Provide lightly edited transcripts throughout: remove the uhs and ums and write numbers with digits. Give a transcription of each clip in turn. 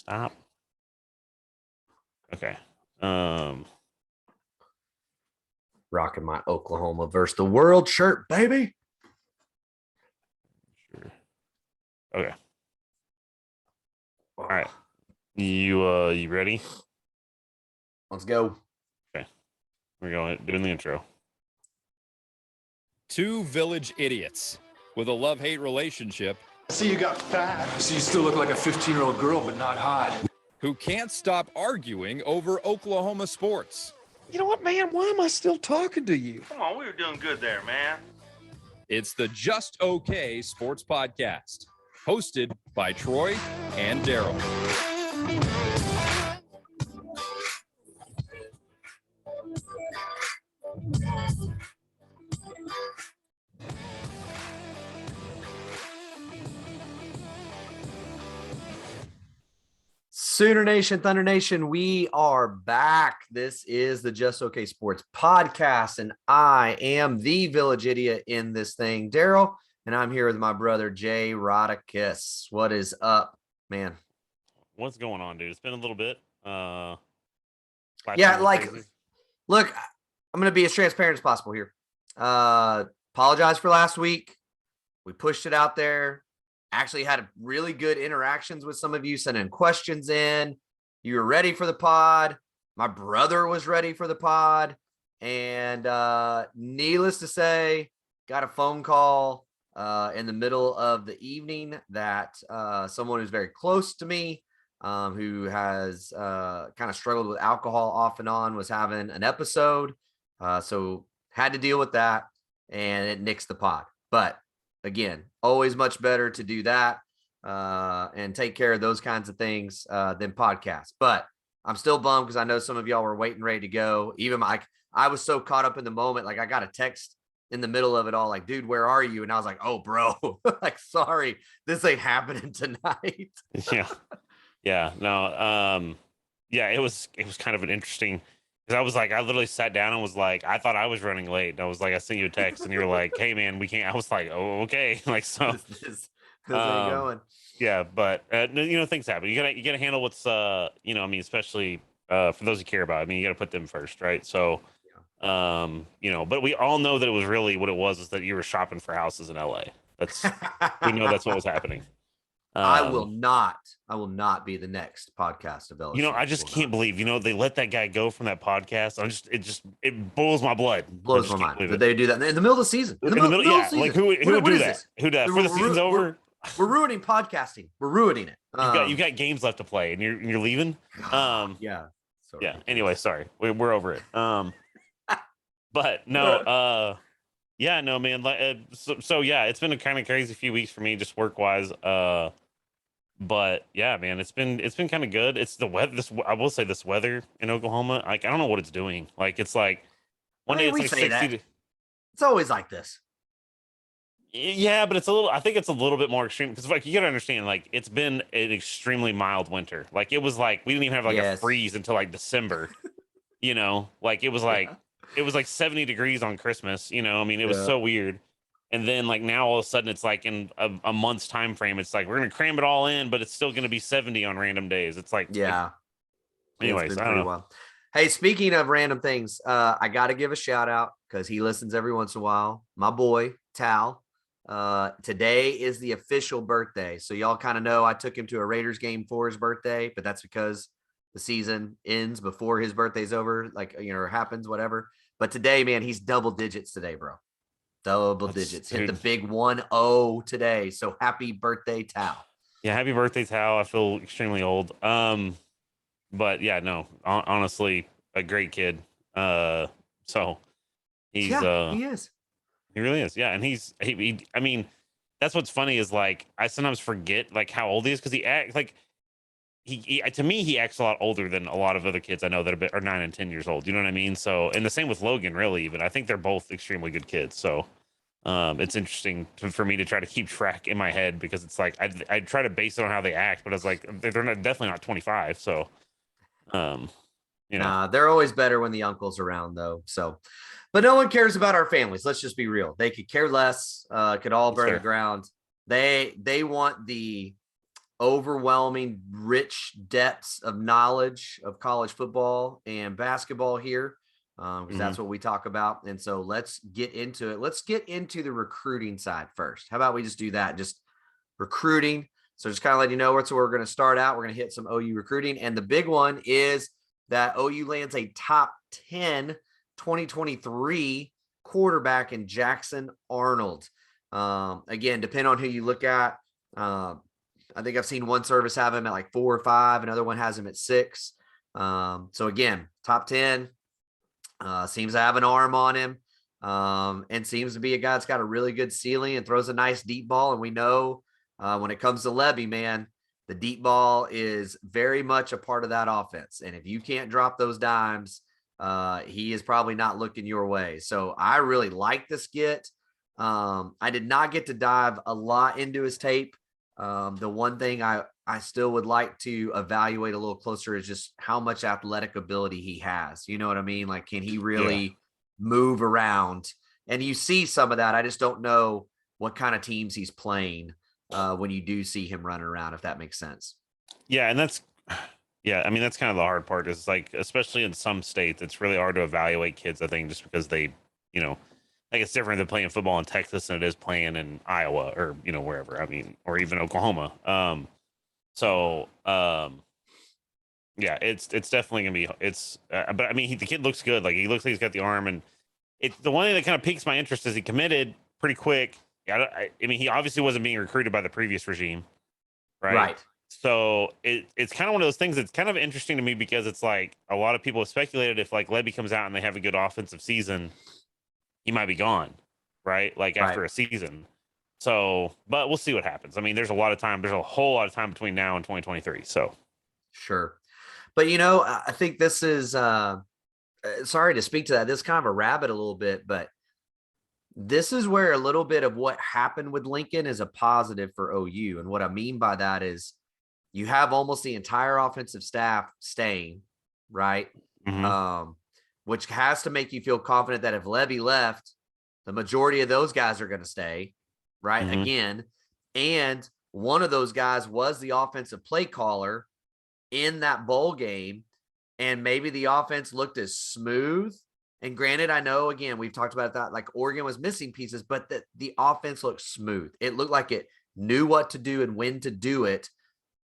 Stop. Okay. Rocking my Oklahoma versus the world shirt, baby. Sure. Okay. All right. You ready? Let's go. Okay. We're doing the intro. Two village idiots with a love-hate relationship. I see you got fat. I see you still look like a 15-year-old girl, but not hot. Who can't stop arguing over Oklahoma sports. You know what, man? Why am I still talking to you? Come on, we were doing good there, man. It's the Just Okay Sports Podcast, hosted by Troy and Daryl. Sooner Nation, Thunder Nation, we are back. This is the Just Okay Sports Podcast, and I am the village idiot in this thing, Daryl, and I'm here with my brother, Jay Rodakis. What is up, man? What's going on, dude? It's been a little bit. Look, I'm going to be as transparent as possible here. Apologize for last week. We pushed it out there. Actually had really good interactions with some of you, sending questions in. You were ready for the pod. My brother was ready for the pod. And needless to say, got a phone call in the middle of the evening that someone who's very close to me, who has kind of struggled with alcohol off and on, was having an episode. So had to deal with that, and it nixed the pod. But again, always much better to do that and take care of those kinds of things than podcasts. But I'm still bummed because I know some of y'all were waiting, ready to go. Even I was so caught up in the moment. Like, I got a text in the middle of it all, like, dude, where are you? And I was like, oh, bro, like, sorry, this ain't happening tonight. Yeah. No. Yeah, it was kind of an interesting. I was like, I literally sat down and was like, I thought I was running late. And I was like, I sent you a text and you were like, hey man, we can't. I was like, oh, okay. Like, so this ain't going. Yeah, but things happen. You gotta handle what's especially for those who care about it. I mean, you gotta put them first, right? So but we all know that it was really what it was that you were shopping for houses in LA. We know that's what was happening. I will not be the next podcast of LSU. I just can't believe, they let that guy go from that podcast. It boils my blood. Blows my mind. Did they do that in the middle of the season? In the middle, yeah. Season. Like who would do that? Who does? For the season's over. We're ruining podcasting. We're ruining it. You've got games left to play, and you're leaving. Yeah. Sorry. Yeah. Anyway, sorry. We're over it. But no. Yeah. No, man. So yeah, it's been a kind of crazy few weeks for me, just work wise. But yeah, man, it's been kind of good. It's the weather. I will say this weather in Oklahoma, like, I don't know what it's doing. Like, it's like one day it's like 60. It's always like this. Yeah, but I think it's a little bit more extreme because, like, you gotta understand, like, it's been an extremely mild winter. Like, it was like we didn't even have like a freeze until like December. Like it was like 70 degrees on Christmas. I mean, it was so weird. And then, like, now all of a sudden it's like in a month's time frame, it's like we're gonna cram it all in, but it's still gonna be 70 on random days. It's like, anyways, I don't know. Wild. Hey, speaking of random things, I got to give a shout out because he listens every once in a while. My boy Tal. Today is the official birthday, so y'all kind of know I took him to a Raiders game for his birthday, but that's because the season ends before his birthday's over, like, or happens, whatever. But today, man, he's double digits today, bro. Double digits. Hit the big 1-0 today. So happy birthday, Tal. Yeah, happy birthday, Tal. I feel extremely old. But yeah, no, honestly, a great kid. So he's he is. He really is. Yeah, and I mean, that's what's funny is, like, I sometimes forget, like, how old he is because he acts like he to me he acts a lot older than a lot of other kids I know that are 9 and 10 years old. You know what I mean? So, and the same with Logan, really. Even I think they're both extremely good kids. So, it's interesting for me to try to keep track in my head because it's like I try to base it on how they act, but it's like they're definitely not 25. So, they're always better when the uncle's around, though. So, but no one cares about our families. Let's just be real. They could care less. Could all burn the ground. They want the overwhelming, rich depths of knowledge of college football and basketball here, because that's what we talk about. And so let's get into it. Let's get into the recruiting side first. How about we just do that? Just recruiting. So just kind of let you know where we're going to start out. We're going to hit some OU recruiting. And the big one is that OU lands a top 10 2023 quarterback in Jackson Arnold. Again, depending on who you look at, I think I've seen one service have him at like 4 or 5. Another one has him at 6. So again, top 10, seems to have an arm on him, and seems to be a guy that's got a really good ceiling and throws a nice deep ball. And we know when it comes to Levy, man, the deep ball is very much a part of that offense. And if you can't drop those dimes, he is probably not looking your way. So I really like this get. I did not get to dive a lot into his tape. The one thing I still would like to evaluate a little closer is just how much athletic ability he has. You know what I mean? Like, can he really move around? And you see some of that. I just don't know what kind of teams he's playing when you do see him running around, if that makes sense. Yeah. And that's kind of the hard part is like, especially in some states, it's really hard to evaluate kids, I think, just because they, like it's different than playing football in Texas than it is playing in Iowa or, wherever, or even Oklahoma. Yeah, it's definitely going to be, but the kid looks good. Like he looks like he's got the arm, and it's the one thing that kind of piques my interest is he committed pretty quick. He obviously wasn't being recruited by the previous regime. Right. So it's kind of one of those things that's kind of interesting to me because it's like a lot of people have speculated if like Levy comes out and they have a good offensive season, he might be gone, right? Like after a season. So, but we'll see what happens. There's a lot of time. There's a whole lot of time between now and 2023. So, sure. But, I think this is, sorry to speak to that. This is kind of a rabbit a little bit, but this is where a little bit of what happened with Lincoln is a positive for OU. And what I mean by that is you have almost the entire offensive staff staying, right? Which has to make you feel confident that if Levy left, the majority of those guys are going to stay, right? Again, and one of those guys was the offensive play caller in that bowl game, and maybe the offense looked as smooth. And granted, I know, again, we've talked about that, like Oregon was missing pieces, but the offense looked smooth. It looked like it knew what to do and when to do it.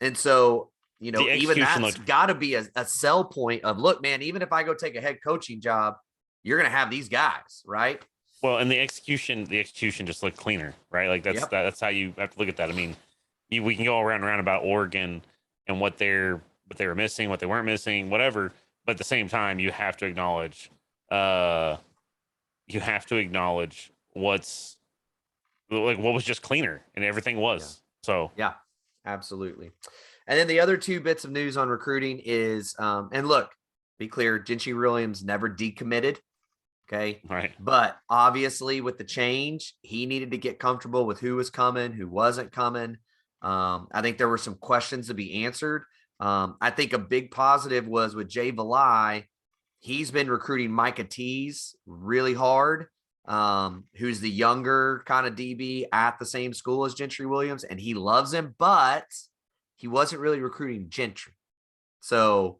And so, even that's got to be a sell point of, look, man, even if I go take a head coaching job, you're going to have these guys, right? Well, and the execution just looked cleaner, right? Like that's how you have to look at that. We can go around and around about Oregon and what they were missing, what they weren't missing, whatever. But at the same time, you have to acknowledge what's like what was just cleaner, and everything was. So yeah, absolutely. And then the other two bits of news on recruiting is, and look, be clear, Gentry Williams never decommitted. Okay. Right. But obviously with the change, he needed to get comfortable with who was coming, who wasn't coming. I think there were some questions to be answered. I think a big positive was with Jay Valai. He's been recruiting Micah Tees really hard, who's the younger kind of DB at the same school as Gentry Williams, and he loves him, but he wasn't really recruiting Gentry. So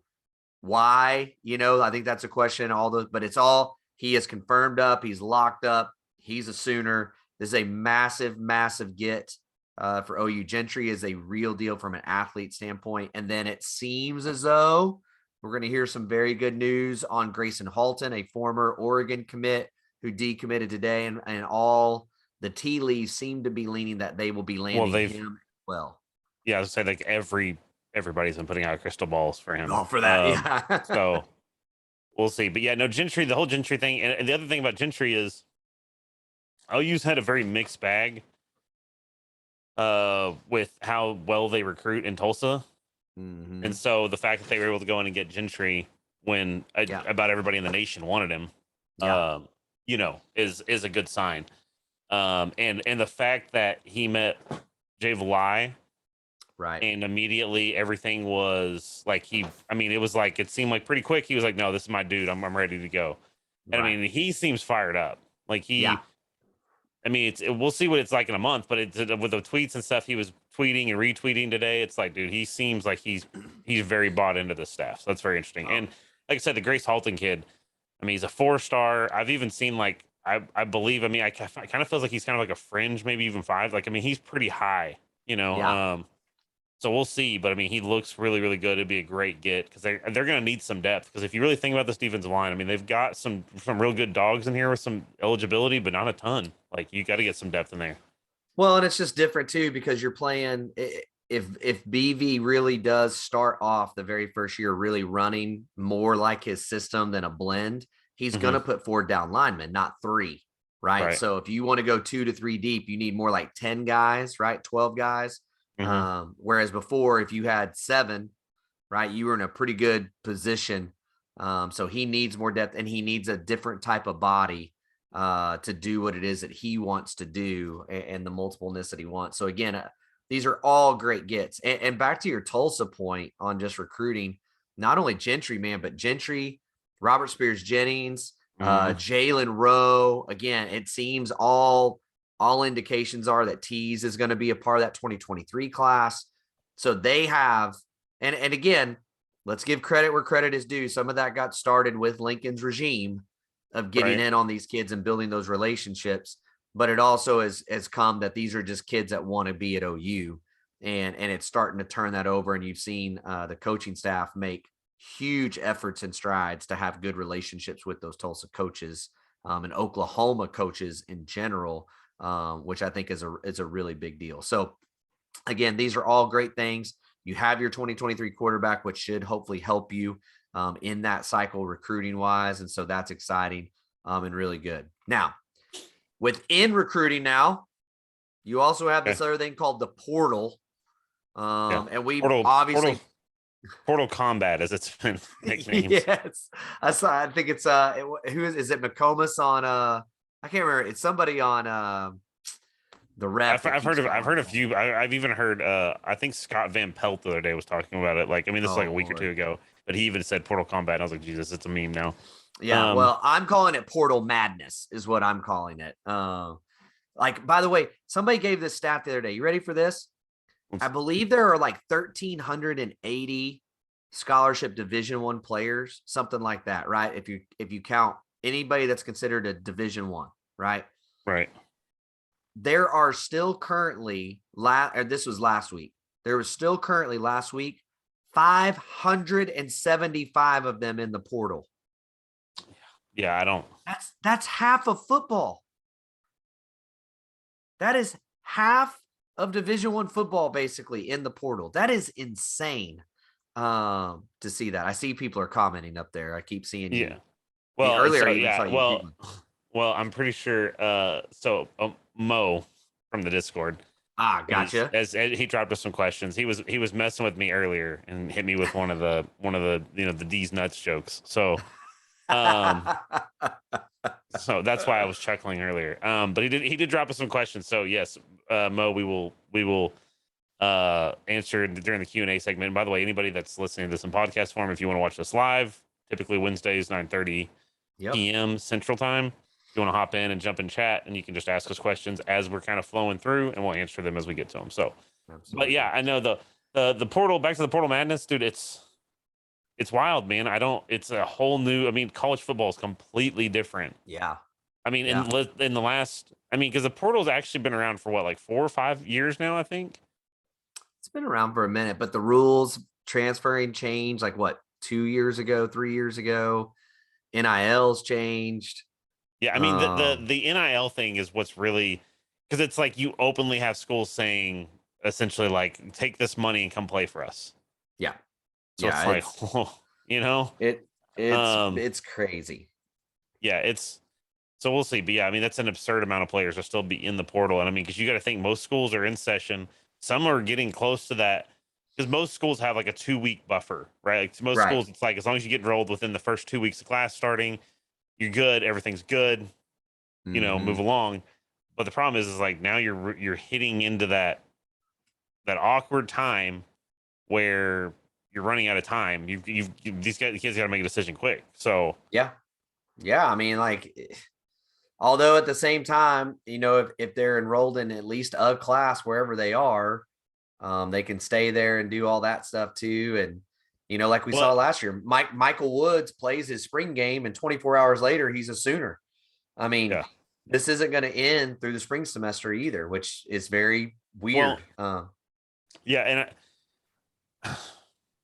why? I think that's a question. But it's all, he is confirmed up. He's locked up. He's a Sooner. This is a massive, massive get for OU. Gentry is a real deal from an athlete standpoint. And then it seems as though we're going to hear some very good news on Grayson Halton, a former Oregon commit who decommitted today. And all the tea leaves seem to be leaning that they will be landing him well. Yeah, I was saying like everybody's been putting out crystal balls for him. Oh, for that, yeah. So we'll see. But yeah, no, Gentry, the whole Gentry thing. And the other thing about Gentry is OU's had a very mixed bag with how well they recruit in Tulsa. And so the fact that they were able to go in and get Gentry when about everybody in the nation wanted him, is a good sign. And the fact that he met Jay Valai, right, and immediately everything was like it was like it seemed like pretty quick. He was like, "No, this is my dude. I'm ready to go." And right. He seems fired up. Like we'll see what it's like in a month. But with the tweets and stuff he was tweeting and retweeting today, it's like, dude, he seems like he's very bought into the staff. So that's very interesting. And like I said, the Grace Halton kid, I mean, he's a 4-star. I've even seen like I believe. I mean, I kind of feels like he's kind of like a fringe, maybe even 5. Like, I mean, he's pretty high, you know. Yeah. So we'll see. But I mean, he looks really, really good. It'd be a great get because they're going to need some depth. Because if you really think about this defensive line, I mean, they've got some real good dogs in here with some eligibility, but not a ton. Like, you got to get some depth in there. Well, and it's just different too because you're playing. If BV really does start off the very first year really running more like his system than a blend, he's going to put 4 down linemen, not 3, right? So if you want to go 2 to 3 deep, you need more like 10 guys, right? 12 guys. Whereas before, if you had 7, right, you were in a pretty good position. So he needs more depth and he needs a different type of body to do what it is that he wants to do and the multipleness that he wants. So again, these are all great gets. And back to your Tulsa point on just recruiting, not only Gentry, man, but Gentry, Robert Spears Jennings, Jalen Rowe. Again, it seems all indications are that Tease is going to be a part of that 2023 class. So they have, and again, let's give credit where credit is due. Some of that got started with Lincoln's regime of getting in on these kids and building those relationships. But it also has come that these are just kids that want to be at OU. And it's starting to turn that over. And you've seen the coaching staff make huge efforts and strides to have good relationships with those Tulsa coaches and Oklahoma coaches in general, which I think is a really big deal. So again, these are all great things. You have your 2023 quarterback, which should hopefully help you in that cycle recruiting wise. And so that's exciting and really good. Now, within recruiting now, you also have this other thing called the portal. And we obviously portal combat, as it's been nicknamed. Yes. I think it's who is it McComas on I can't remember. It's somebody on the rep. I've heard a few. I've even heard I think Scott Van Pelt the other day was talking about it. Like, I mean, this is like a week or 2 ago, but he even said portal combat. And I was like, Jesus, it's a meme now. Yeah, well, I'm calling it portal madness is what I'm calling it. Like, by the way, somebody gave this stat the other day. You ready for this? I believe there are like 1,380 scholarship Division I players, something like that, right? If you count anybody that's considered a Division I, right? Right. There are still currently this was last week. There was still currently last week 575 of them in the portal. Yeah, I don't. That's half of football. That is half of Division I football basically in the portal. That is insane to see that. I see people are commenting up there. I keep seeing you. Yeah. Well, earlier so, I even saw you. Well, I'm pretty sure. Mo from the Discord. Gotcha. As he dropped us some questions. He was messing with me earlier and hit me with one of the the D's nuts jokes. So. So that's why I was chuckling earlier. But he did drop us some questions. So yes, Mo, we will answer during the Q&A segment. And by the way, anybody that's listening to this in podcast form, if you want to watch this live, typically Wednesdays 9:30 p.m. Central Time, if you want to hop in and jump in chat, and you can just ask us questions as we're kind of flowing through, and we'll answer them as we get to them. So, absolutely. But yeah, I know the portal. Back to the portal madness, dude. It's wild, man. It's a whole new, I mean, college football is completely different. Yeah. I mean, in the last, I mean, because the portal's actually been around for what, like 4 or 5 years now, I think. It's been around for a minute, but the rules transferring changed like what, 2 years ago, 3 years ago. NIL's changed. Yeah. I mean, the NIL thing is what's really, because it's like you openly have schools saying essentially like, take this money and come play for us. Yeah. So it's like, you know, it's crazy. Yeah, so we'll see. But yeah, I mean, that's an absurd amount of players will still be in the portal. And I mean, because you got to think most schools are in session. Some are getting close to that because most schools have like a 2-week buffer, right? Like most schools, it's like as long as you get enrolled within the first 2 weeks of class starting, you're good. Everything's good. You know, move along. But the problem is like now you're hitting into that awkward time where you're running out of time. The kids got to make a decision quick. So yeah. I mean, like, although at the same time, you know, if they're enrolled in at least a class wherever they are, They can stay there and do all that stuff too. And, like we saw last year, Michael Woods plays his spring game and 24 hours later, he's a Sooner. I mean, this isn't going to end through the spring semester either, which is very weird. And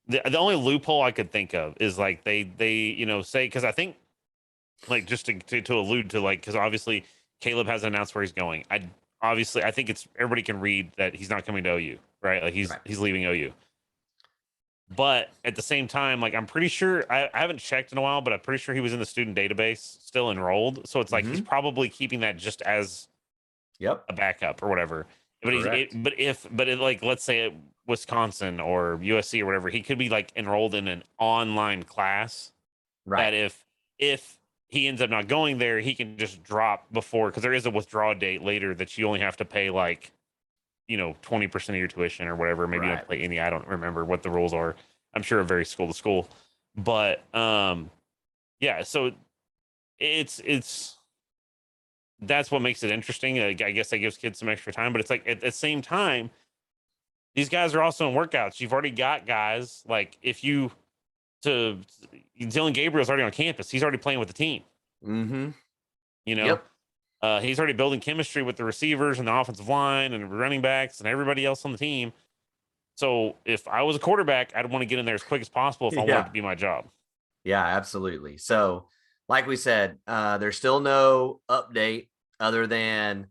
the only loophole I could think of is like they say, because I think like just to allude to like, because obviously Caleb hasn't announced where he's going. I think it's everybody can read that he's not coming to OU, right? Like he's leaving OU. But at the same time, like I'm pretty sure I haven't checked in a while, but I'm pretty sure he was in the student database still enrolled. So it's like he's probably keeping that just as a backup or whatever. But like let's say at Wisconsin or USC or whatever, he could be like enrolled in an online class. Right. That if he ends up not going there, he can just drop before, because there is a withdrawal date later that you only have to pay like 20% of your tuition or whatever. Maybe you don't pay any. I don't remember what the rules are. I'm sure it varies school to school. But so it's that's what makes it interesting. I guess that gives kids some extra time, but it's like at the same time, these guys are also in workouts. You've already got guys like Dylan Gabriel's already on campus. He's already playing with the team. He's already building chemistry with the receivers and the offensive line and running backs and everybody else on the team. So if I was a quarterback, I'd want to get in there as quick as possible if I wanted to be my job. Yeah, absolutely. So like we said, there's still no update other than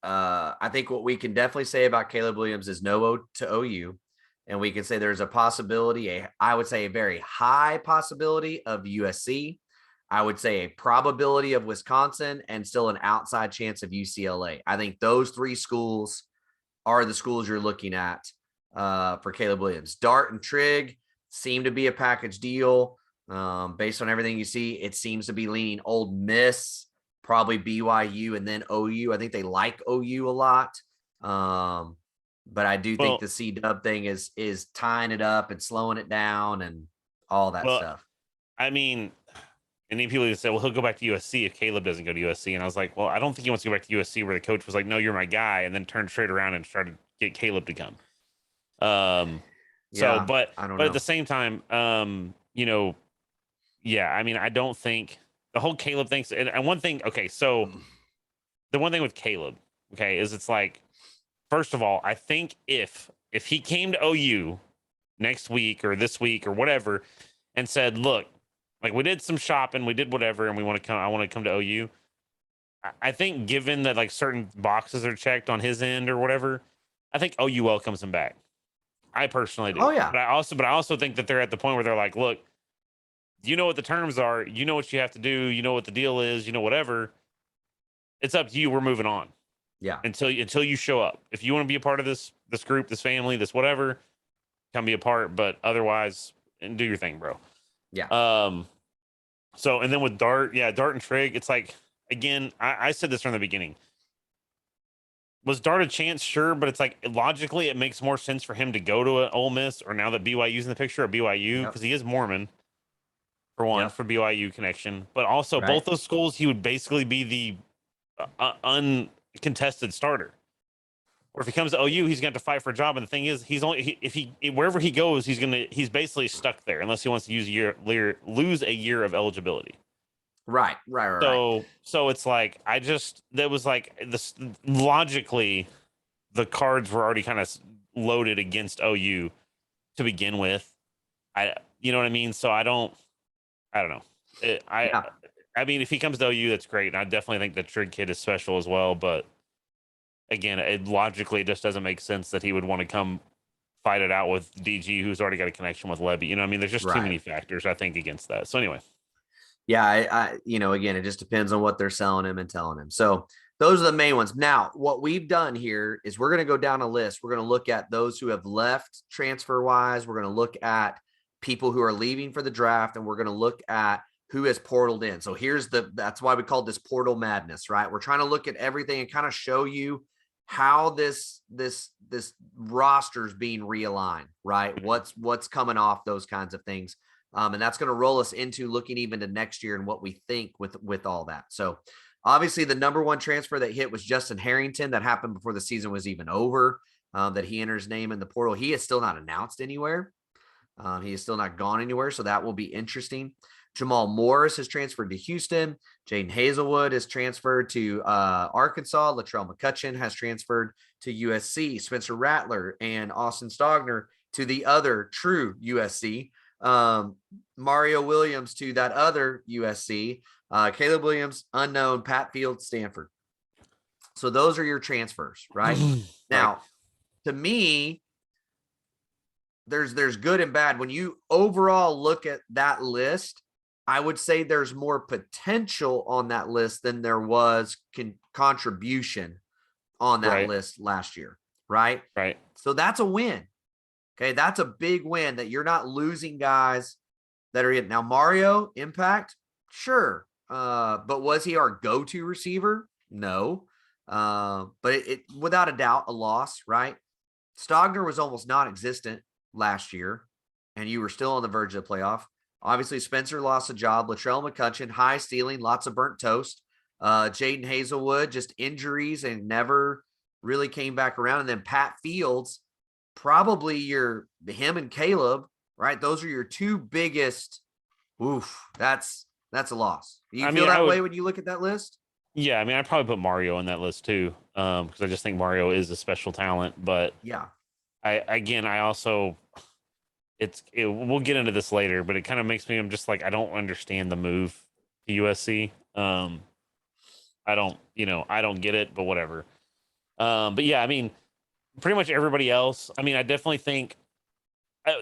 I think what we can definitely say about Caleb Williams is no to OU. And we can say there's a possibility, I would say a very high possibility of USC. I would say a probability of Wisconsin and still an outside chance of UCLA. I think those three schools are the schools you're looking at for Caleb Williams. Dart and Trig seem to be a package deal. Based on everything you see, it seems to be leaning Ole Miss, probably BYU, and then OU. I think they like OU a lot. But I do think the C-Dub thing is tying it up and slowing it down and all that stuff. I mean, and then people say, well, he'll go back to USC if Caleb doesn't go to USC. And I was like, well, I don't think he wants to go back to USC where the coach was like, no, you're my guy, and then turned straight around and tried to get Caleb to come. But at the same time, I mean, I don't think the whole Caleb thing. And one thing, so the one thing with Caleb, is it's like, first of all, I think if he came to OU next week or this week or whatever and said, look, like we did some shopping, we did whatever, and I want to come to OU. I think given that like certain boxes are checked on his end or whatever, I think OU welcomes him back. I personally do. Oh yeah. But I also think that they're at the point where they're like, look, you know what the terms are, you know what you have to do, you know what the deal is, whatever. It's up to you. We're moving on. Yeah. Until you show up. If you want to be a part of this group, this family, this whatever, come be a part. But otherwise, and do your thing, bro. Yeah. So and then with Dart and Trig, it's like, again, I said this from the beginning. Was Dart a chance? Sure, but it's like logically it makes more sense for him to go to an Ole Miss, or now that BYU's in the picture, or BYU, because he is Mormon, for one, for BYU connection. But also both those schools, he would basically be the uncontested starter. Or if he comes to OU, he's going to have to fight for a job. And the thing is, wherever he goes, he's basically stuck there unless he wants to lose a year of eligibility. Right. So it's like, that was like this logically, the cards were already kind of loaded against OU to begin with. You know what I mean? So I don't know. I mean, if he comes to OU, that's great. And I definitely think the Trig kid is special as well. But again, it just doesn't make sense that he would want to come fight it out with DG, who's already got a connection with Levy. You know what I mean? There's just too many factors, I think, against that. So anyway. Yeah, I again, it just depends on what they're selling him and telling him. So those are the main ones. Now, what we've done here is we're going to go down a list. We're going to look at those who have left transfer-wise. We're going to look at people who are leaving for the draft, and we're going to look at who has portaled in. So that's why we called this portal madness, right? We're trying to look at everything and kind of show you how this roster is being realigned, right? What's coming off, those kinds of things. And that's going to roll us into looking even to next year and what we think with all that. So obviously the number one transfer that hit was Justin Harrington. That happened before the season was even over. that he enters name in the portal. He is still not announced anywhere. He is still not gone anywhere, so that will be interesting. Jamal Morris has transferred to Houston. Jaden Hazelwood has transferred to Arkansas. Latrell McCutcheon has transferred to USC. Spencer Rattler and Austin Stogner to the other true USC. Mario Williams to that other USC. Caleb Williams, unknown. Pat Fields, Stanford. So those are your transfers, right? Now, to me, there's good and bad. When you overall look at that list, I would say there's more potential on that list than there was contribution on that list last year, right? Right. So that's a win. Okay, that's a big win that you're not losing guys that are in. Now, Mario, impact, sure. But was he our go-to receiver? No. But it without a doubt, a loss, right? Stogner was almost non-existent last year, and you were still on the verge of the playoff. Obviously, Spencer lost a job. Latrell McCutcheon, high ceiling, lots of burnt toast. Jaden Hazelwood, just injuries and never really came back around. And then Pat Fields, probably him and Caleb, right? Those are your two biggest. Oof, that's a loss. You feel that way when you look at that list? Yeah, I mean, I'd probably put Mario on that list too, because I just think Mario is a special talent. But yeah, I also. We'll get into this later, but it kind of makes me, I'm just like, I don't understand the move to USC. I don't get it, but whatever. But yeah, I mean, pretty much everybody else. I mean, I definitely think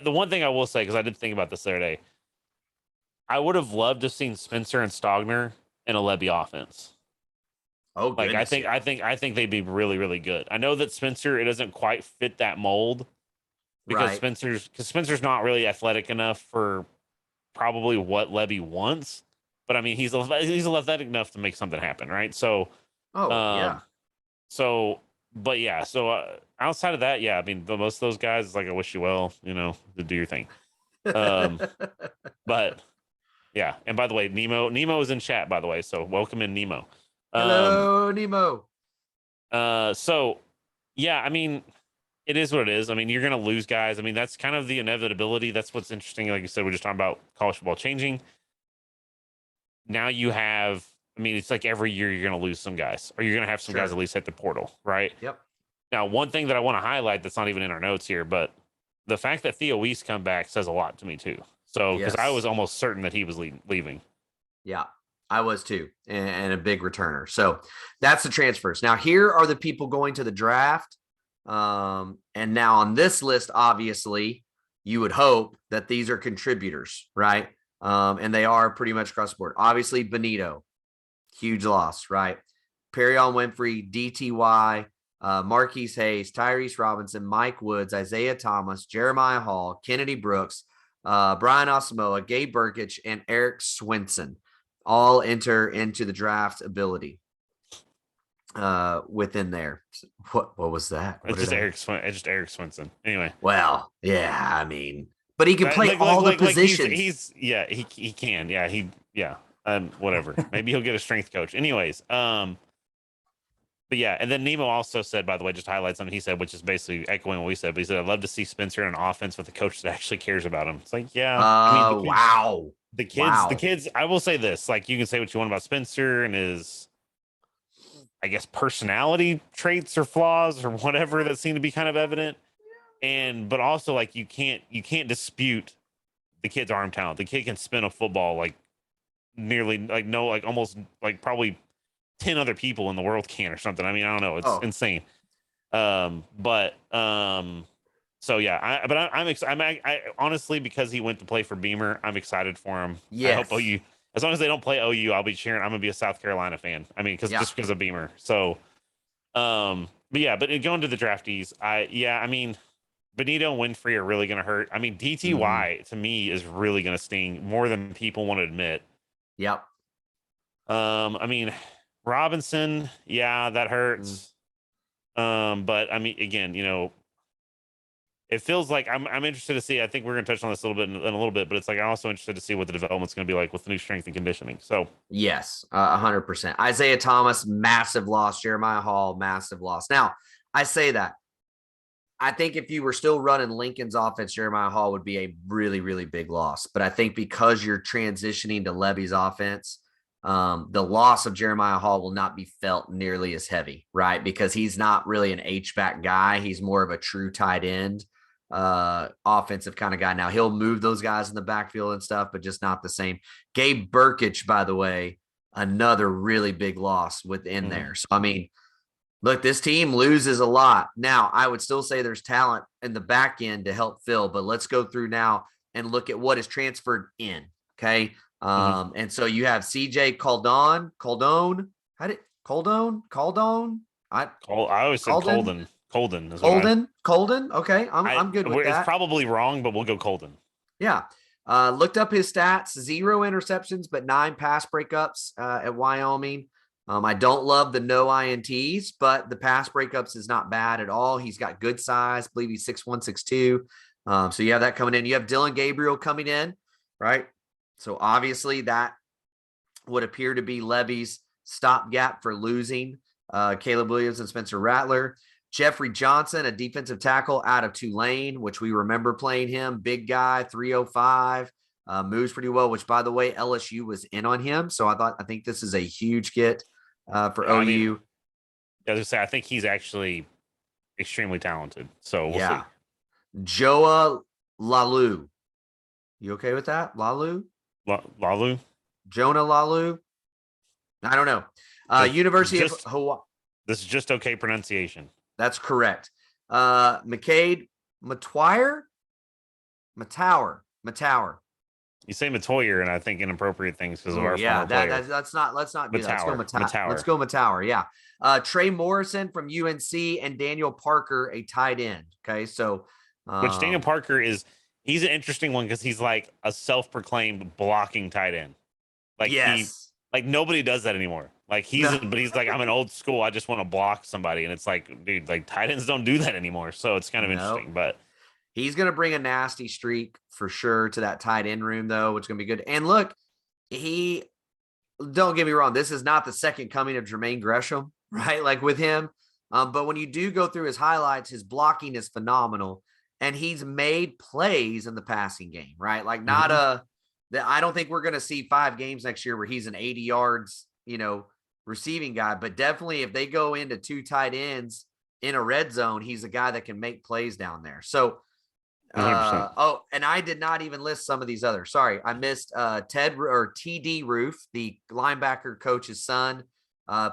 the one thing I will say, because I did think about this the other day, I would have loved to have seen Spencer and Stogner in a Levy offense. Oh, like I think they'd be really, really good. I know that Spencer, it doesn't quite fit that mold. Because Spencer's not really athletic enough for probably what Levy wants, but I mean he's athletic enough to make something happen, right? So, So outside of that, yeah, I mean most of those guys, it's like I wish you well, to do your thing. But yeah, and by the way, Nemo is in chat, by the way, so welcome in Nemo. Hello, Nemo. So yeah, I mean. It is what it is. I mean, you're going to lose guys. I mean, that's kind of the inevitability. That's what's interesting. Like you said, we're just talking about college football changing. Now you have, I mean, it's like every year you're going to lose some guys, or you're going to have some guys at least hit the portal, right? Yep. Now, one thing that I want to highlight that's not even in our notes here, but the fact that Theo Weiss come back says a lot to me too. So, because I was almost certain that he was leaving. Yeah, I was too, and a big returner. So that's the transfers. Now, here are the people going to the draft. And now on this list, obviously, you would hope that these are contributors, right? And they are pretty much across the board. Obviously, Benito, huge loss, right? Perion Winfrey, DTY, Marquise Hayes, Tyrese Robinson, Mike Woods, Isaiah Thomas, Jeremiah Hall, Kennedy Brooks, Brian Asamoah, Gabe Burkich, and Eric Swinson all enter into the draft ability. Within there. What was that? It's just Eric Swinson. Anyway. Well, yeah, I mean, but he can play all the positions. He can. Yeah, whatever. Maybe he'll get a strength coach. Anyways, but yeah, and then Nemo also said, by the way, just to highlight something he said, which is basically echoing what we said, but he said, I'd love to see Spencer in an offense with a coach that actually cares about him. It's like, yeah. The kids, I will say this, like you can say what you want about Spencer and his, I guess, personality traits or flaws or whatever that seem to be kind of evident. But also like you can't dispute the kid's arm talent. The kid can spin a football like almost like probably 10 other people in the world can or something. I mean, I don't know. It's insane. So yeah, I'm honestly, because he went to play for Beamer, I'm excited for him. Yes. I hope OU, as long as they don't play OU, I'll be cheering. I'm gonna be a South Carolina fan. I mean, just because of Beamer. So, but going to the draftees, I mean, Benito and Winfrey are really gonna hurt. I mean, DTY to me is really gonna sting more than people want to admit. Yep. I mean, Robinson, yeah, that hurts. But I mean, again, it feels like I'm interested to see. I think we're going to touch on this a little bit in a little bit, but it's like I'm also interested to see what the development's going to be like with the new strength and conditioning. So yes, 100%. Isaiah Thomas, massive loss. Jeremiah Hall, massive loss. Now I say that I think if you were still running Lincoln's offense, Jeremiah Hall would be a really, really big loss. But I think because you're transitioning to Levy's offense, the loss of Jeremiah Hall will not be felt nearly as heavy, right? Because he's not really an H-back guy. He's more of a true tight end, offensive kind of guy. Now, he'll move those guys in the backfield and stuff, but just not the same. Gabe Burkich, by the way, another really big loss within there. So, I mean, look, this team loses a lot. Now, I would still say there's talent in the back end to help fill, but let's go through now and look at what is transferred in. Okay. And so you have CJ Caldon. I always said Colden. Colden. Okay. I'm good with that. It's probably wrong, but we'll go Colden. Yeah. Looked up his stats, 0 interceptions, but 9 pass breakups at Wyoming. I don't love the no INTs, but the pass breakups is not bad at all. He's got good size. I believe he's 6'1", 6'2". So you have that coming in. You have Dylan Gabriel coming in, right? So obviously that would appear to be Levy's stopgap for losing Caleb Williams and Spencer Rattler. Jeffrey Johnson, a defensive tackle out of Tulane, which we remember playing him. Big guy, 305. Moves pretty well, which, by the way, LSU was in on him. So I think this is a huge get for OU. I mean, as I say, I think he's actually extremely talented. So we'll see. Joa Lalu. You okay with that? Lalu? Jonah Lalu? I don't know. University of Hawaii. This is just okay pronunciation. That's correct. McCade Matower. You say Matoyer, and I think inappropriate things because of our former player. Let's not do that. Let's go Matower. Let's go Matower. Yeah. Trey Morrison from UNC and Daniel Parker, a tight end. Okay, so which Daniel Parker he's an interesting one because he's like a self-proclaimed blocking tight end. Like nobody does that anymore. Like but he's like, I'm an old school. I just want to block somebody, and it's like, dude, like tight ends don't do that anymore. So it's kind of interesting, but. He's going to bring a nasty streak for sure to that tight end room, though, which is going to be good. And look, don't get me wrong, this is not the second coming of Jermaine Gresham, right? Like with him. But when you do go through his highlights, his blocking is phenomenal. And he's made plays in the passing game, right? Like I don't think we're going to see 5 games next year where he's an 80 yards, receiving guy. But definitely if they go into 2 tight ends in a red zone, he's a guy that can make plays down there. So, and I did not even list some of these others. Sorry, I missed TD Roof, the linebacker coach's son,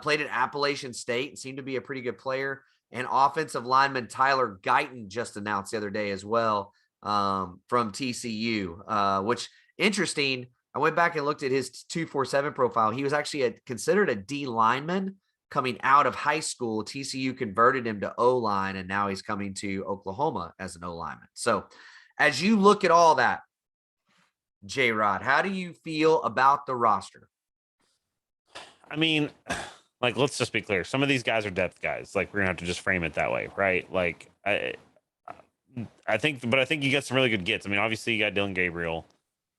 played at Appalachian State and seemed to be a pretty good player. And offensive lineman Tyler Guyton just announced the other day as well from TCU, which interesting. I went back and looked at his 247 profile. He was actually considered a D lineman coming out of high school. TCU converted him to O-line, and now he's coming to Oklahoma as an O-lineman. So as you look at all that, J-Rod, how do you feel about the roster? I mean, like, let's just be clear. Some of these guys are depth guys. Like, we're going to have to just frame it that way, right? Like, I think you got some really good gets. I mean, obviously you got Dylan Gabriel.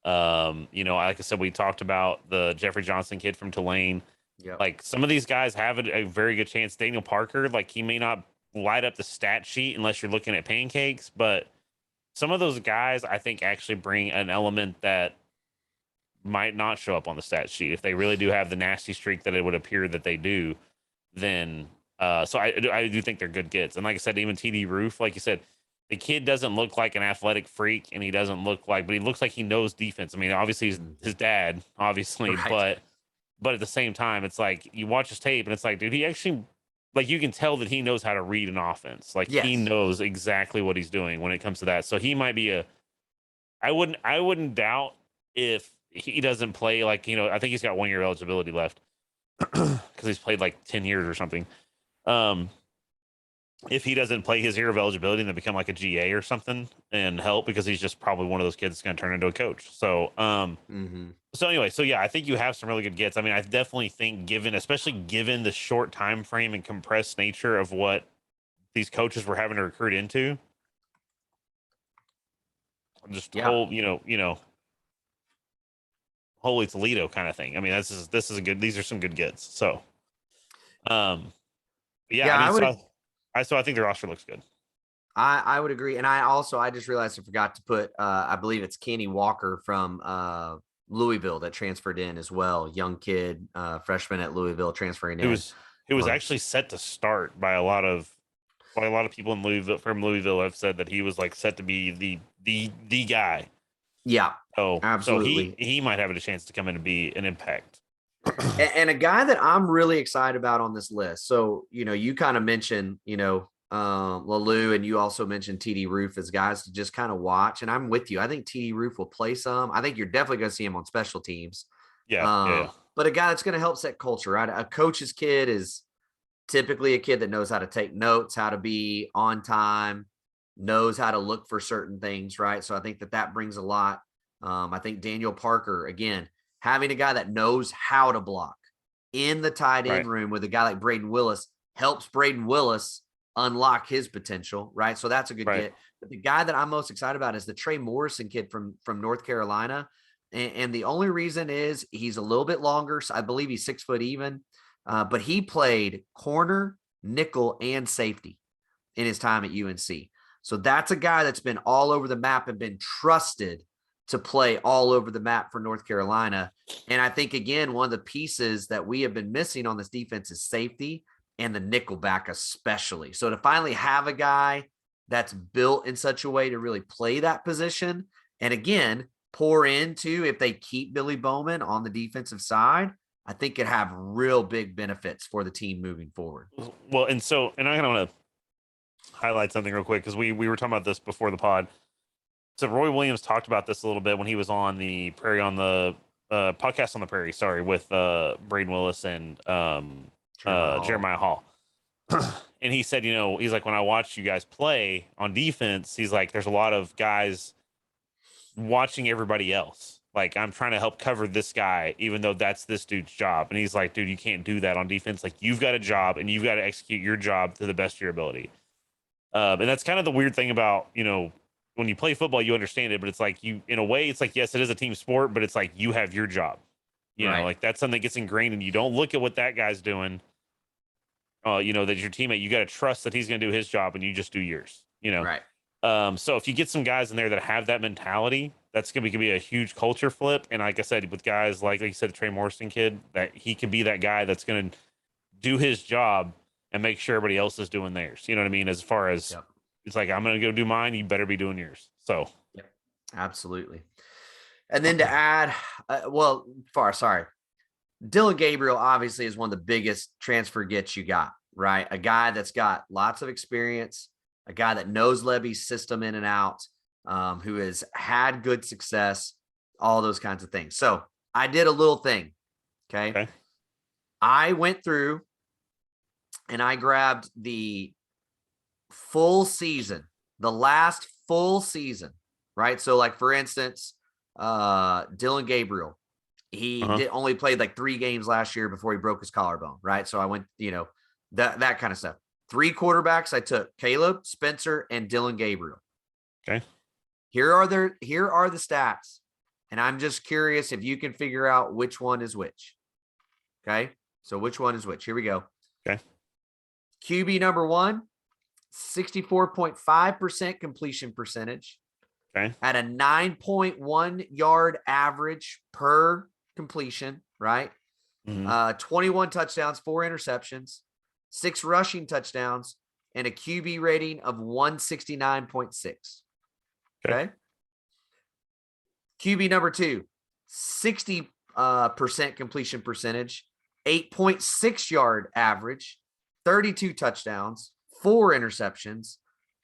Like I said, we talked about the Jeffrey Johnson kid from Tulane. Yep. Like some of these guys have a very good chance. Daniel Parker, like he may not light up the stat sheet unless you're looking at pancakes, but some of those guys I think actually bring an element that might not show up on the stat sheet. If they really do have the nasty streak that it would appear that they do, then so I do think they're good gets. And like I said, even TD Roof, like you said, the kid doesn't look like an athletic freak, and he doesn't look like, but he looks like he knows defense. I mean, obviously he's his dad, obviously, right. But at the same time, it's like you watch his tape and it's like, dude, he actually, like, you can tell that he knows how to read an offense. Like he knows exactly what he's doing when it comes to that. So he might be I wouldn't doubt if he doesn't play, like, I think he's got 1 year eligibility left because he's played like 10 years or something. If he doesn't play his year of eligibility and then become like a GA or something and help, because he's just probably one of those kids that's going to turn into a coach. So, So anyway, I think you have some really good gets. I mean, I definitely think especially given the short time frame and compressed nature of what these coaches were having to recruit into, just holy Toledo kind of thing. I mean, this is a good. These are some good gets. So, I think the roster looks good. I would agree. And I just realized I forgot to put I believe it's Kenny Walker from Louisville that transferred in as well. Young kid, freshman at Louisville transferring in. He was actually set to start by a lot of people in Louisville from Louisville have said that he was like set to be the guy. Yeah. So absolutely. he might have a chance to come in and be an impact. And a guy that I'm really excited about on this list. So, you kind of mentioned, Lalou, and you also mentioned TD Roof as guys to just kind of watch. And I'm with you. I think TD Roof will play some. I think you're definitely going to see him on special teams. Yeah. But a guy that's going to help set culture, right? A coach's kid is typically a kid that knows how to take notes, how to be on time, knows how to look for certain things, right? So I think that brings a lot. I think Daniel Parker, again, having a guy that knows how to block in the tight end room with a guy like Braden Willis helps Braden Willis unlock his potential, right? So that's a good get. But the guy that I'm most excited about is the Trey Morrison kid from North Carolina. And the only reason is he's a little bit longer. So I believe he's 6 foot even, but he played corner, nickel, and safety in his time at UNC. So that's a guy that's been all over the map and been trusted to play all over the map for North Carolina. And I think, again, one of the pieces that we have been missing on this defense is safety and the nickel back especially. So to finally have a guy that's built in such a way to really play that position, and again, pour into, if they keep Billy Bowman on the defensive side, I think could have real big benefits for the team moving forward. Well, and I want to highlight something real quick because we were talking about this before the pod. So Roy Williams talked about this a little bit when he was on the Prairie on the podcast on the Prairie, with Braden Willis and Jeremiah Hall. And he said, he's like, when I watch you guys play on defense, he's like, there's a lot of guys watching everybody else. Like, I'm trying to help cover this guy, even though that's this dude's job. And he's like, dude, you can't do that on defense. Like, you've got a job and you've got to execute your job to the best of your ability. And that's kind of the weird thing about, when you play football, you understand it, but it's like in a way, it's like, yes, it is a team sport, but it's like you have your job. You know, like that's something that gets ingrained and you don't look at what that guy's doing. That your teammate, you got to trust that he's going to do his job and you just do yours, Right. So if you get some guys in there that have that mentality, that's going to be a huge culture flip. And like I said, with guys like you said, the Trey Morrison kid, that he could be that guy that's going to do his job and make sure everybody else is doing theirs. You know what I mean? As far as it's like, I'm going to go do mine. You better be doing yours. So, absolutely. And then to add, Dylan Gabriel obviously is one of the biggest transfer gets you got, right? A guy that's got lots of experience, a guy that knows Levy's system in and out, who has had good success, all those kinds of things. So I did a little thing. Okay. I went through and I grabbed the full season, the last full season, right? So like, for instance, Dylan Gabriel, he only played like 3 games last year before he broke his collarbone, right? So I went, that kind of stuff. 3 quarterbacks I took: Caleb, Spencer, and Dylan Gabriel. Okay. Here are the stats. And I'm just curious if you can figure out which one is which. Okay. So which one is which? Here we go. Okay. QB number 1, 64.5% completion percentage. Okay. At a 9.1 yard average per completion, right? 21 touchdowns, 4 interceptions, 6 rushing touchdowns, and a QB rating of 169.6. Okay. QB number 2, 60% completion percentage, 8.6 yard average, 32 touchdowns, 4 interceptions,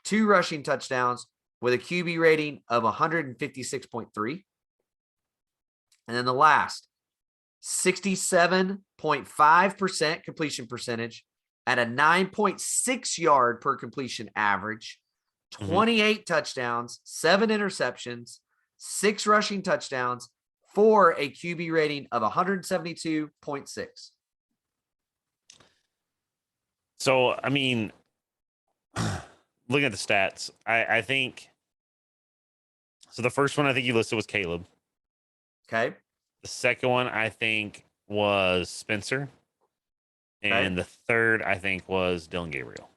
2 rushing touchdowns, with a QB rating of 156.3. And then the last, 67.5% completion percentage at a 9.6 yard per completion average, 28 touchdowns, 7 interceptions, 6 rushing touchdowns, for a QB rating of 172.6. So, I mean, looking at the stats, I think so. The first one I think you listed was Caleb. Okay. The second one I think was Spencer. And the third I think was Dylan Gabriel.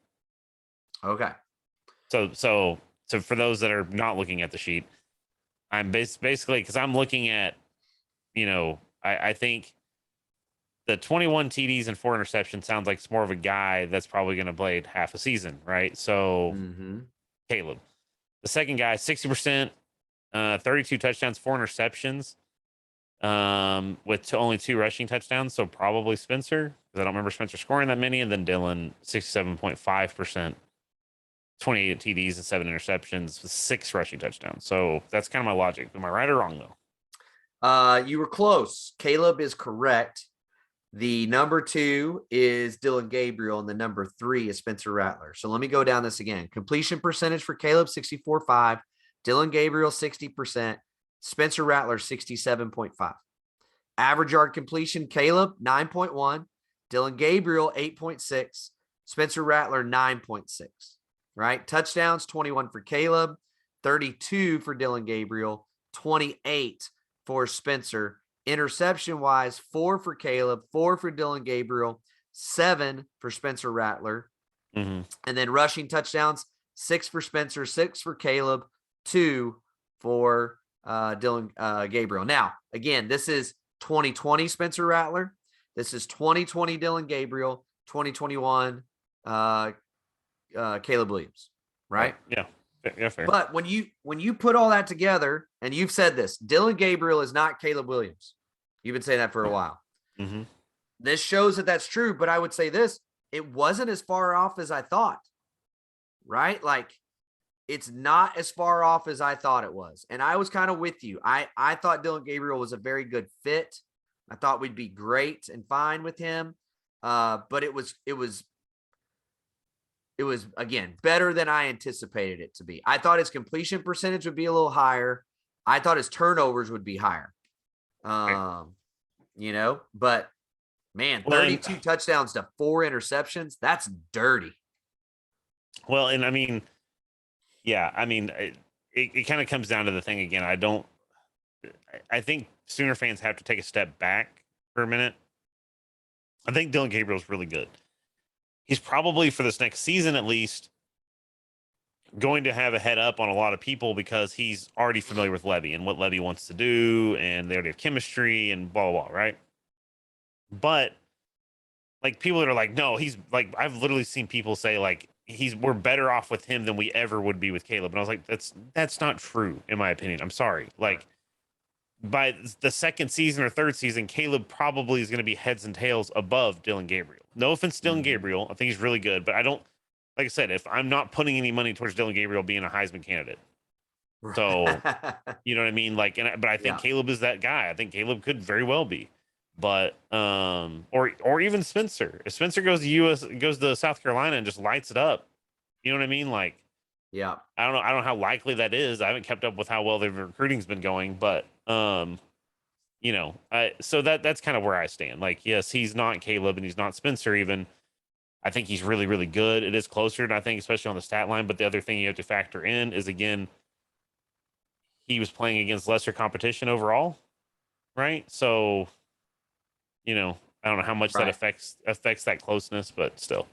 Okay. So for those that are not looking at the sheet, I'm basically because I'm looking at, I think the 21 TDs and 4 interceptions sounds like it's more of a guy that's probably going to play half a season, right? So Caleb, the second guy, 60%, 32 touchdowns, 4 interceptions, with only 2 rushing touchdowns. So probably Spencer, because I don't remember Spencer scoring that many. And then Dylan, 67.5%, 28 TDs and 7 interceptions with 6 rushing touchdowns. So that's kind of my logic. Am I right or wrong, though? You were close. Caleb is correct. The number 2 is Dylan Gabriel, and the number 3 is Spencer Rattler. So let me go down this again. Completion percentage for Caleb, 64.5. Dylan Gabriel, 60%. Spencer Rattler, 67.5. Average yard completion, Caleb, 9.1. Dylan Gabriel, 8.6. Spencer Rattler, 9.6. Right? Touchdowns, 21 for Caleb, 32 for Dylan Gabriel, 28 for Spencer. Interception-wise, 4 for Caleb, 4 for Dylan Gabriel, 7 for Spencer Rattler. And then rushing touchdowns, 6 for Spencer, 6 for Caleb, 2 for Dylan Gabriel. Now, again, this is 2020 Spencer Rattler. This is 2020 Dylan Gabriel, 2021 Caleb Williams, right? Yeah, fair. But when you put all that together, and you've said this, Dylan Gabriel is not Caleb Williams. You've been saying that for a while. This shows that that's true, but I would say this, it wasn't as far off as I thought, right? Like, it's not as far off as I thought it was. And I was kind of with you. I thought Dylan Gabriel was a very good fit. I thought we'd be great and fine with him. But it was again better than I anticipated it to be. I thought his completion percentage would be a little higher. I thought his turnovers would be higher. But man, 32 touchdowns to 4 interceptions, that's dirty. Well, and I mean, it kind of comes down to the thing again. I think Sooner fans have to take a step back for a minute. I think Dylan Gabriel's really good. He's probably, for this next season at least, going to have a head up on a lot of people because he's already familiar with Levy and what Levy wants to do, and they already have chemistry and blah, blah, blah, right? But, like, people that are like, no, he's, like, I've literally seen people say, like, we're better off with him than we ever would be with Caleb. And I was like, that's not true, in my opinion. I'm sorry. Like, by the second season or third season, Caleb probably is going to be heads and tails above Dylan Gabriel. No offense to Dylan Gabriel. I think he's really good, but I don't, like I said, if I'm not putting any money towards Dylan Gabriel being a Heisman candidate. So, you know what I mean? Like, but I think Caleb is that guy. I think Caleb could very well be. But or even Spencer. If Spencer goes to South Carolina and just lights it up, you know what I mean? Like, yeah. I don't know how likely that is. I haven't kept up with how well the recruiting's been going, but so that's kind of where I stand. Like, yes, he's not Caleb and he's not Spencer even. I think he's really, really good. It is closer, and I think especially on the stat line. But the other thing you have to factor in is, again, he was playing against lesser competition overall, right? So, I don't know how much that affects that closeness, but still,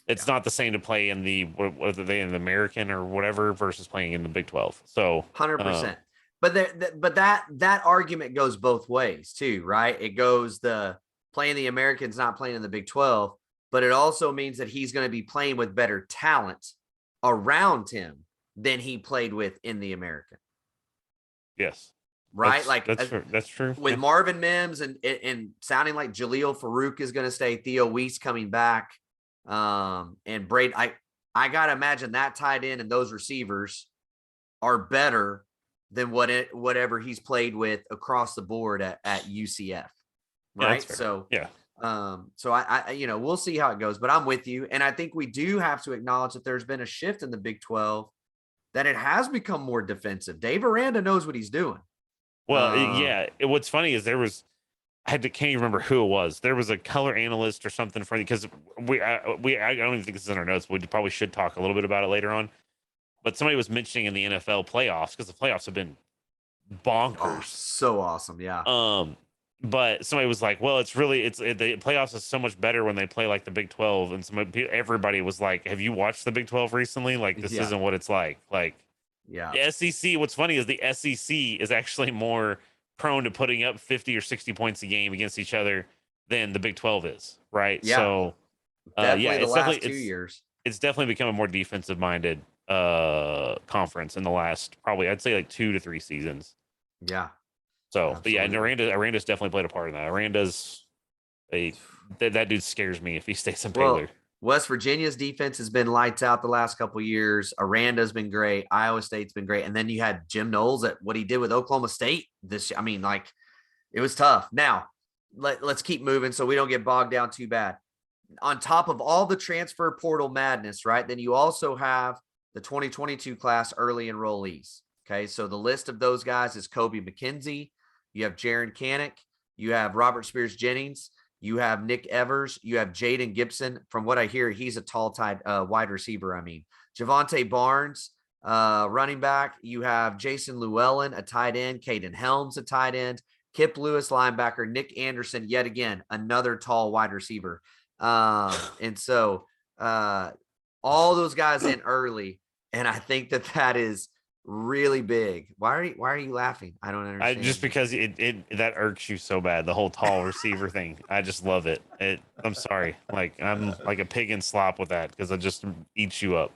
it's not the same to play in the whether they in the American or whatever versus playing in the Big 12. So 100%. But that argument goes both ways too, right? It goes the playing the Americans, not playing in the Big 12, but it also means that he's going to be playing with better talent around him than he played with in the American. Yes. Right? That's true. With Marvin Mims and sounding like Jaleel Farouk is going to stay, Theo Weiss coming back, and Braid. I got to imagine that tight end and those receivers are better than whatever he's played with across the board at UCF. Right. Yeah, so, yeah. So I we'll see how it goes, but I'm with you. And I think we do have to acknowledge that there's been a shift in the Big 12, that it has become more defensive. Dave Aranda knows what he's doing. Well, what's funny is can't even remember who it was. There was a color analyst or something for because I don't even think this is in our notes. But we probably should talk a little bit about it later on. But somebody was mentioning in the NFL playoffs, because the playoffs have been bonkers. Oh, so awesome, yeah. But somebody was like, well, the playoffs is so much better when they play like the Big 12. And everybody was like, have you watched the Big 12 recently? Like, this isn't what it's like. Like, the SEC, what's funny is the SEC is actually more prone to putting up 50 or 60 points a game against each other than the Big 12 is, right? Yeah. So, definitely the last 2 years. It's definitely become a more defensive minded conference in the last probably, I'd say, like 2 to 3 seasons. Yeah. So, Absolutely. but yeah, and Aranda's definitely played a part in that. That dude scares me if he stays in Baylor. West Virginia's defense has been lights out the last couple of years. Aranda's been great. Iowa State's been great. And then you had Jim Knowles at what he did with Oklahoma State I mean, like, it was tough. Now, let's keep moving so we don't get bogged down too bad. On top of all the transfer portal madness, right? Then you also have the 2022 class early enrollees. Okay, so the list of those guys is Kobe McKenzie. You have Jaron Kanik. You have Robert Spears Jennings. You have Nick Evers. You have Jaden Gibson. From what I hear, he's a tall wide receiver. Javonte Barnes, running back. You have Jason Llewellyn, a tight end. Caden Helms, a tight end. Kip Lewis, linebacker. Nick Anderson, yet again, another tall wide receiver. And so all those guys in early, and I think that is really big. Why are you laughing? I don't understand. Just because that irks you so bad, the whole tall receiver thing. I just love it. I'm sorry. Like, I'm like a pig in slop with that because it just eats you up.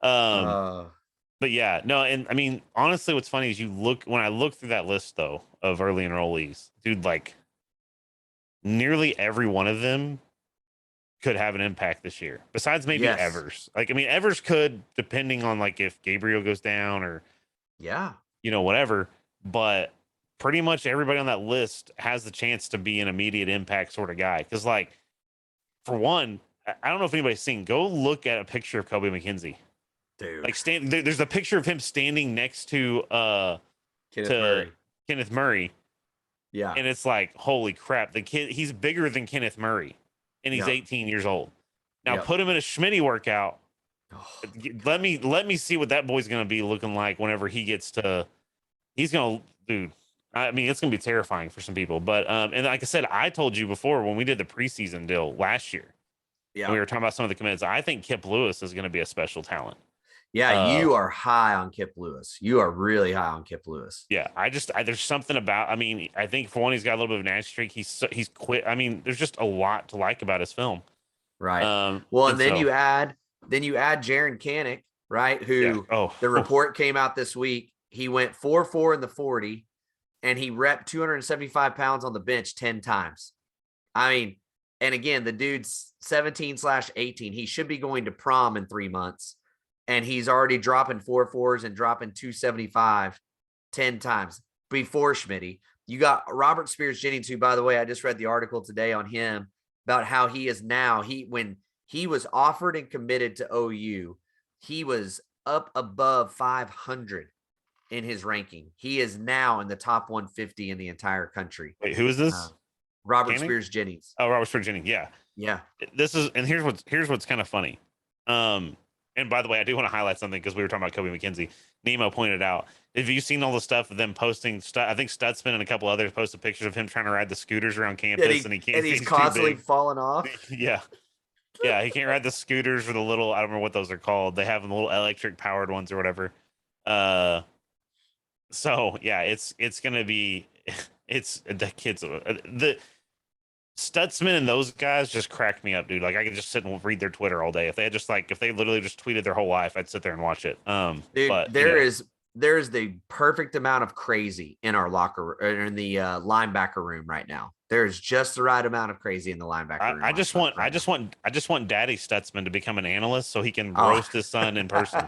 But yeah, no, and I mean, honestly, what's funny is when I look through that list though of early enrollees, dude, like nearly every one of them could have an impact this year, besides maybe Evers. Like, I mean, Evers could, depending on like if Gabriel goes down or whatever. But pretty much everybody on that list has the chance to be an immediate impact sort of guy. Because, like, for one, I don't know if anybody's seen. Go look at a picture of Kobe McKenzie. Dude, like there's a picture of him standing next to Kenneth Murray. Yeah, and it's like, holy crap, the kid, he's bigger than Kenneth Murray. And he's 18 years old. Now put him in a Schmidt workout. Let me see what that boy's going to be looking like whenever he gets to. He's going to, dude. I mean, it's going to be terrifying for some people. But and like I said, I told you before when we did the preseason deal last year. Yeah, we were talking about some of the commits. I think Kip Lewis is going to be a special talent. Yeah, you are high on Kip Lewis. You are really high on Kip Lewis. Yeah, there's something about. I mean, I think for one, he's got a little bit of an nasty streak. He's quit. I mean, there's just a lot to like about his film. Right. Well, and then you add Jaron Kanik, right? Who the report came out this week. He went 4-4 in the 40, and he repped 275 pounds on the bench 10 times. I mean, and again, the dude's 17/18. He should be going to prom in 3 months. And he's already dropping 4.4s and dropping 275 10 times before Schmidt. You got Robert Spears Jennings, who, by the way, I just read the article today on him about how he is now. When he was offered and committed to OU, he was up above 500 in his ranking. He is now in the top 150 in the entire country. Wait, who is this? Robert Spears Jennings. Oh, Robert Spears Jennings. Yeah. Yeah. Here's what's kind of funny. And by the way, I do want to highlight something because we were talking about Kobe McKenzie. Nemo pointed out, have you seen all the stuff of them posting? I think Stutzman and a couple others posted pictures of him trying to ride the scooters around campus, and he can't. And he's constantly falling off. Yeah, he can't ride the scooters or the little. I don't remember what those are called. They have the little electric powered ones or whatever. So yeah, it's gonna be the kids. The Stutzman and those guys just crack me up, dude. Like, I could just sit and read their Twitter all day. If they literally just tweeted their whole life, I'd sit there and watch it. Dude, but there is the perfect amount of crazy in our locker or in the linebacker room right now. There's just the right amount of crazy in the linebacker room. I just want Daddy Stutzman to become an analyst so he can roast his son in person.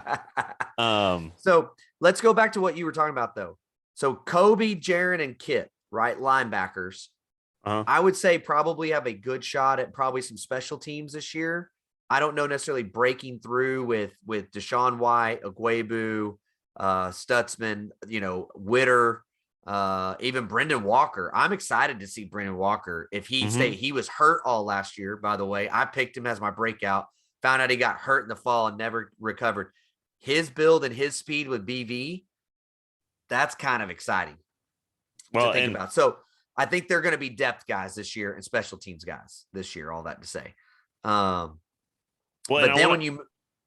So let's go back to what you were talking about though. So Kobe, Jaron, and Kit, right? Linebackers. I would say probably have a good shot at probably some special teams this year. I don't know necessarily breaking through with Deshaun White, Agwebu, Stutzman, Witter, even Brendan Walker. I'm excited to see Brendan Walker. If he he was hurt all last year, by the way. I picked him as my breakout, found out he got hurt in the fall and never recovered. His build and his speed with BV, that's kind of exciting to think about. So I think they're going to be depth guys this year and special teams guys this year. All that to say. Well, But then when you,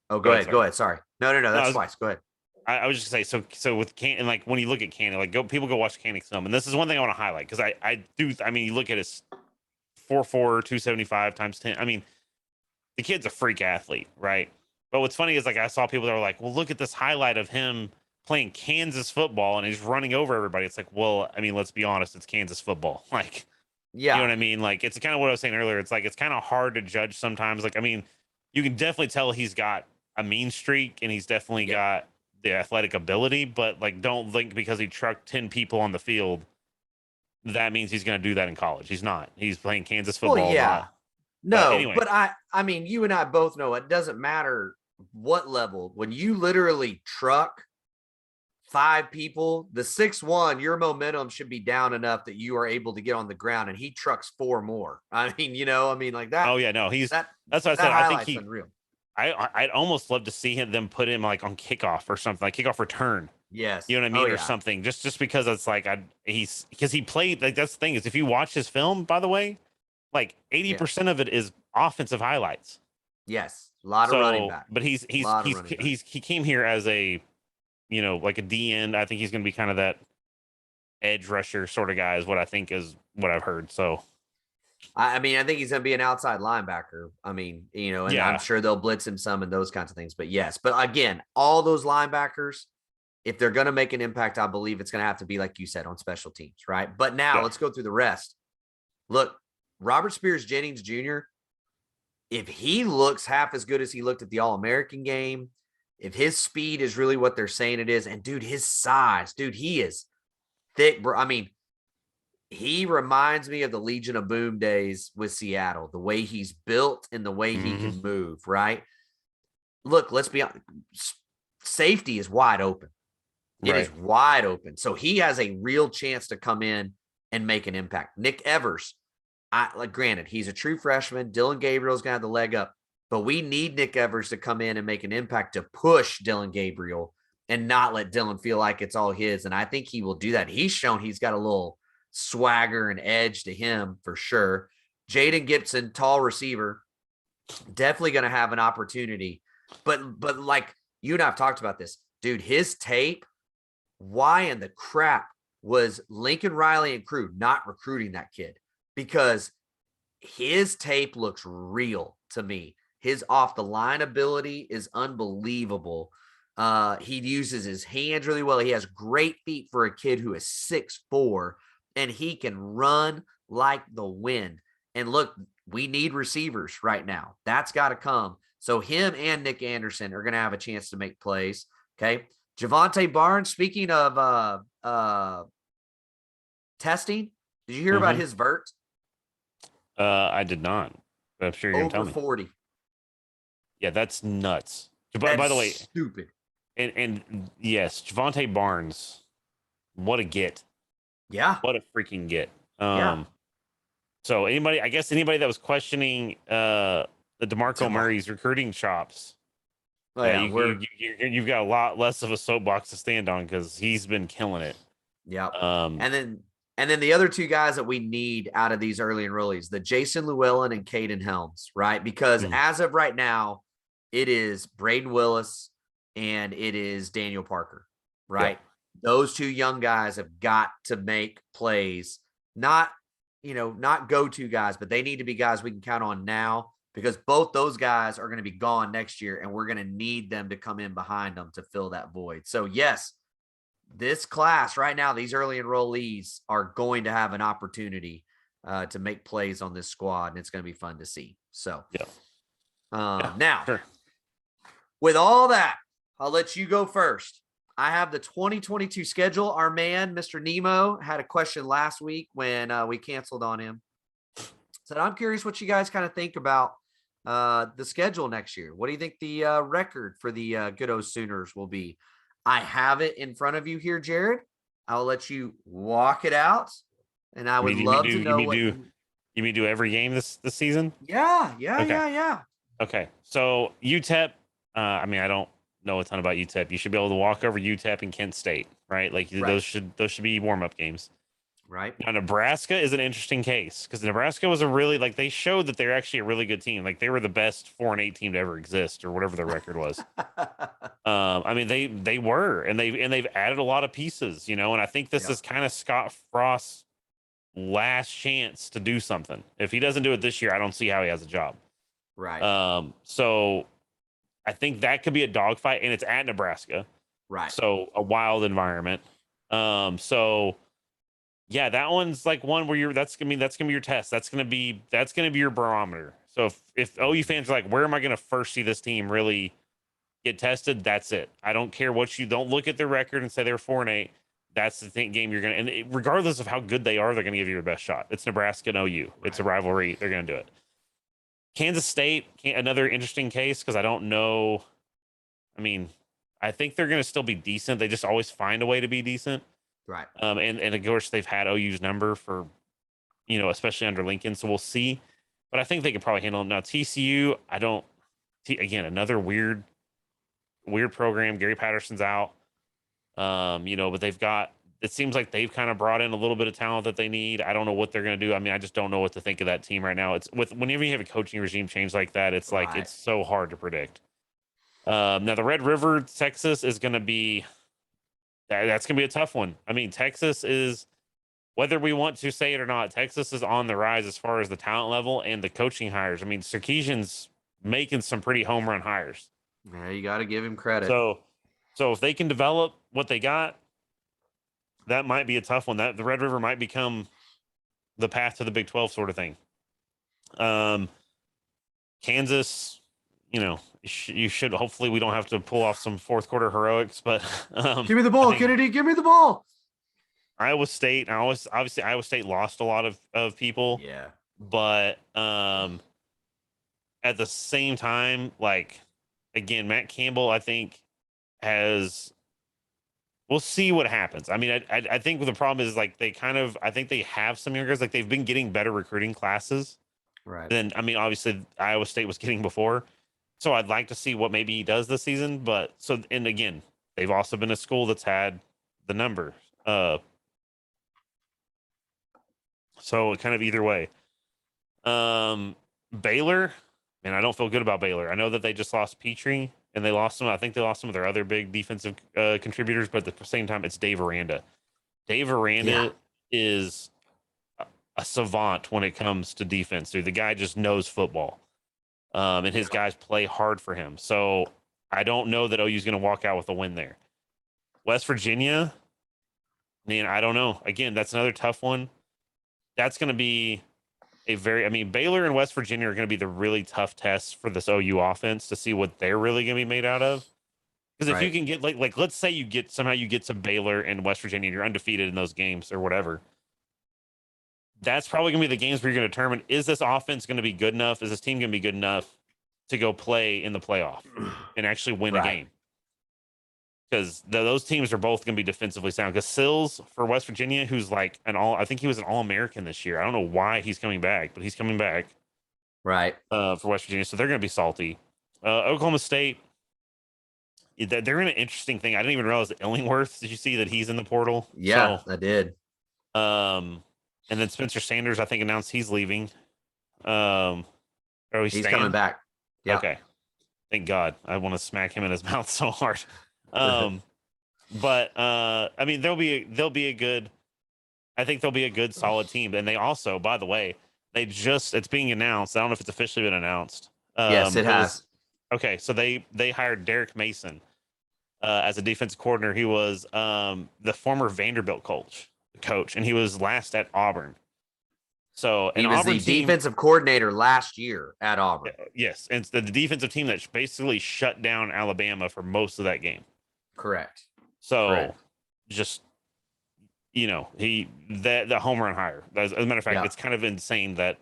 go ahead. Sorry. No. That's twice. Go ahead. I was just gonna say, so with and like when you look at Kanik, like people go watch Kanik's film, and this is one thing I want to highlight because I mean, you look at his 4'4", 275 times 10. I mean, the kid's a freak athlete, right? But what's funny is like I saw people that were like, well, look at this highlight of him playing Kansas football and he's running over everybody. It's like, well, I mean, let's be honest, it's Kansas football. Like, yeah, you know what I mean? Like, it's kind of what I was saying earlier. It's like it's kind of hard to judge sometimes. Like, I mean, you can definitely tell he's got a mean streak and he's definitely got the athletic ability, but like don't think because he trucked 10 people on the field that means he's going to do that in college. He's not. He's playing Kansas football. Well, yeah. No, but anyway. But I mean, you and I both know it doesn't matter what level. When you literally truck 5 people, the 6'1", your momentum should be down enough that you are able to get on the ground, and he trucks 4 more. I mean, like that. Oh yeah, no, that's what I said. I think he unreal. I'd almost love to see them put him like on kickoff or something, like kickoff return. Yes. You know what I mean? Or something, just because it's like, because he played, like, that's the thing is if you watch his film, by the way, like 80% of it is offensive highlights. Yes. A lot of running back. But he came here as a, like a D end. I think he's going to be kind of that edge rusher sort of guy is what I think is what I've heard. So, I mean, I think he's going to be an outside linebacker. I mean, and I'm sure they'll blitz him some and those kinds of things. But yes, but again, all those linebackers, if they're going to make an impact, I believe it's going to have to be, like you said, on special teams, right? But now let's go through the rest. Look, Robert Spears Jennings Jr., if he looks half as good as he looked at the All-American game, if his speed is really what they're saying it is, and dude, his size, dude, he is thick, bro. I mean, he reminds me of the Legion of Boom days with Seattle, the way he's built and the way he can move, right? Look, let's be honest. Safety is wide open. It is wide open. So he has a real chance to come in and make an impact. Nick Evers, granted, he's a true freshman. Dylan Gabriel's going to have the leg up, but we need Nick Evers to come in and make an impact to push Dylan Gabriel and not let Dylan feel like it's all his. And I think he will do that. He's shown he's got a little swagger and edge to him for sure. Jaden Gibson, tall receiver, definitely going to have an opportunity. But like you and I have talked about this, dude, his tape, why in the crap was Lincoln Riley and crew not recruiting that kid? Because his tape looks real to me. His off the line ability is unbelievable. He uses his hands really well. He has great feet for a kid who is 6'4", and he can run like the wind. And look, we need receivers right now. That's got to come. So him and Nick Anderson are going to have a chance to make plays. Okay. Javonte Barnes, speaking of testing, did you hear about his vert? I did not. I'm sure you're going to tell me. 40. Yeah, that's nuts. By the way, stupid. And yes, Javonte Barnes, what a get. Yeah. What a freaking get. So anybody that was questioning the DeMarco Murray's recruiting chops, you've got a lot less of a soapbox to stand on because he's been killing it. Yeah. And then the other 2 guys that we need out of these early enrollees, the Jason Llewellyn and Caden Helms, right? Because as of right now, it is Braden Willis and it is Daniel Parker, right? Yeah. Those 2 young guys have got to make plays, not go-to guys, but they need to be guys we can count on now because both those guys are going to be gone next year and we're going to need them to come in behind them to fill that void. So yes, this class right now, these early enrollees are going to have an opportunity to make plays on this squad, and it's going to be fun to see. So, now, with all that, I'll let you go first. I have the 2022 schedule. Our man, Mr. Nemo, had a question last week when we canceled on him. So I'm curious what you guys kind of think about the schedule next year. What do you think the record for the good old Sooners will be? I have it in front of you here, Jared. I'll let you walk it out, and I would love to know what you mean do every game this season? Yeah. Okay, so UTEP. I mean, I don't know a ton about UTEP. You should be able to walk over UTEP and Kent State, right? Like those should be warm-up games. Right. Now, Nebraska is an interesting case because Nebraska was a really they showed that they're actually a really good team. Like they were the best 4-8 team to ever exist, or whatever the record was. I mean, they were, and they've added a lot of pieces, and I think this is kind of Scott Frost's last chance to do something. If he doesn't do it this year, I don't see how he has a job. Right. So I think that could be a dogfight, and it's at Nebraska. Right. So a wild environment. So yeah, that one's like one where that's gonna be your test. That's gonna be your barometer. So if OU fans are like, where am I gonna first see this team really get tested? That's it. I don't care what you don't look at their record and say they're 4-8. That's the game you're gonna, and regardless of how good they are, they're gonna give you your best shot. It's Nebraska and OU. Right. It's a rivalry. They're gonna do it. Kansas State, another interesting case because I don't know. I mean, I think they're gonna still be decent. They just always find a way to be decent. Right. And of course they've had OU's number for, especially under Lincoln. So we'll see. But I think they can probably handle them. Now TCU, again, another weird program. Gary Patterson's out. But it seems like they've kind of brought in a little bit of talent that they need. I don't know what they're going to do. I mean, I just don't know what to think of that team right now. Whenever you have a coaching regime change like that, it's like, it's so hard to predict. Now the Red River, Texas is going to be, that's going to be a tough one. I mean, Texas is, whether we want to say it or not, Texas is on the rise as far as the talent level and the coaching hires. I mean, Sarkisian's making some pretty home run hires. Yeah, you got to give him credit. So if they can develop what they got, that might be a tough one. That the Red River might become the path to the Big 12 sort of thing. Kansas, you should, hopefully we don't have to pull off some fourth quarter heroics, but give me the ball, Kennedy. Give me the ball. Iowa State, obviously Iowa State lost a lot of people. Yeah. But at the same time, again, Matt Campbell, I think we'll see what happens. I mean, I think the problem is I think they have some young guys, they've been getting better recruiting classes. Right. Then, I mean, obviously Iowa State was getting before. So I'd like to see what maybe he does this season. And again, they've also been a school that's had the number. So kind of either way. Baylor, man, I don't feel good about Baylor. I know that they just lost Petrie and I think they lost some of their other big defensive contributors, but at the same time, it's Dave Aranda. Dave Aranda is a savant when it comes to defense, dude. The guy just knows football. And his guys play hard for him. So I don't know that OU's going to walk out with a win there. West Virginia, man, I don't know. Again, that's another tough one. That's going to be Baylor and West Virginia are going to be the really tough tests for this OU offense to see what they're really going to be made out of. Because if you can get let's say you get some Baylor and West Virginia and you're undefeated in those games or whatever, that's probably going to be the games where you're going to determine, is this offense going to be good enough? Is this team going to be good enough to go play in the playoff and actually win a game? Because those teams are both going to be defensively sound. Because Sills for West Virginia, who's I think he was an All-American this year. I don't know why he's coming back, but he's coming back. Right. For West Virginia. So they're going to be salty. Oklahoma State, they're in an interesting thing. I didn't even realize that Illingworth, did you see that he's in the portal? Yeah, I did. And then Spencer Sanders, I think, announced he's leaving. He's coming back. Yeah. Okay. Thank God. I want to smack him in his mouth so hard. But I mean, they'll be a good solid team. And they also, by the way, it's being announced. I don't know if it's officially been announced. Yes, it has. Okay. So they hired Derek Mason as a defensive coordinator. He was the former Vanderbilt coach, and he was last at Auburn. So he was the defensive coordinator last year at Auburn. Yes, and it's the defensive team that basically shut down Alabama for most of that game. Correct. So just the home run hire. As a matter of fact, it's kind of insane that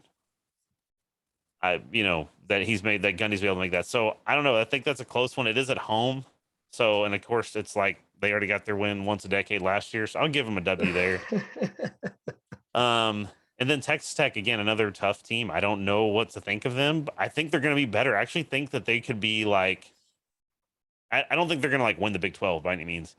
that he's made that Gundy's be able to make that. So I don't know. I think that's a close one. It is at home. So, and of course, it's they already got their win once a decade last year. So I'll give them a W there. And then Texas Tech, again, another tough team. I don't know what to think of them, but I think they're going to be better. I actually think that they could be I don't think they're going to win the Big 12 by any means,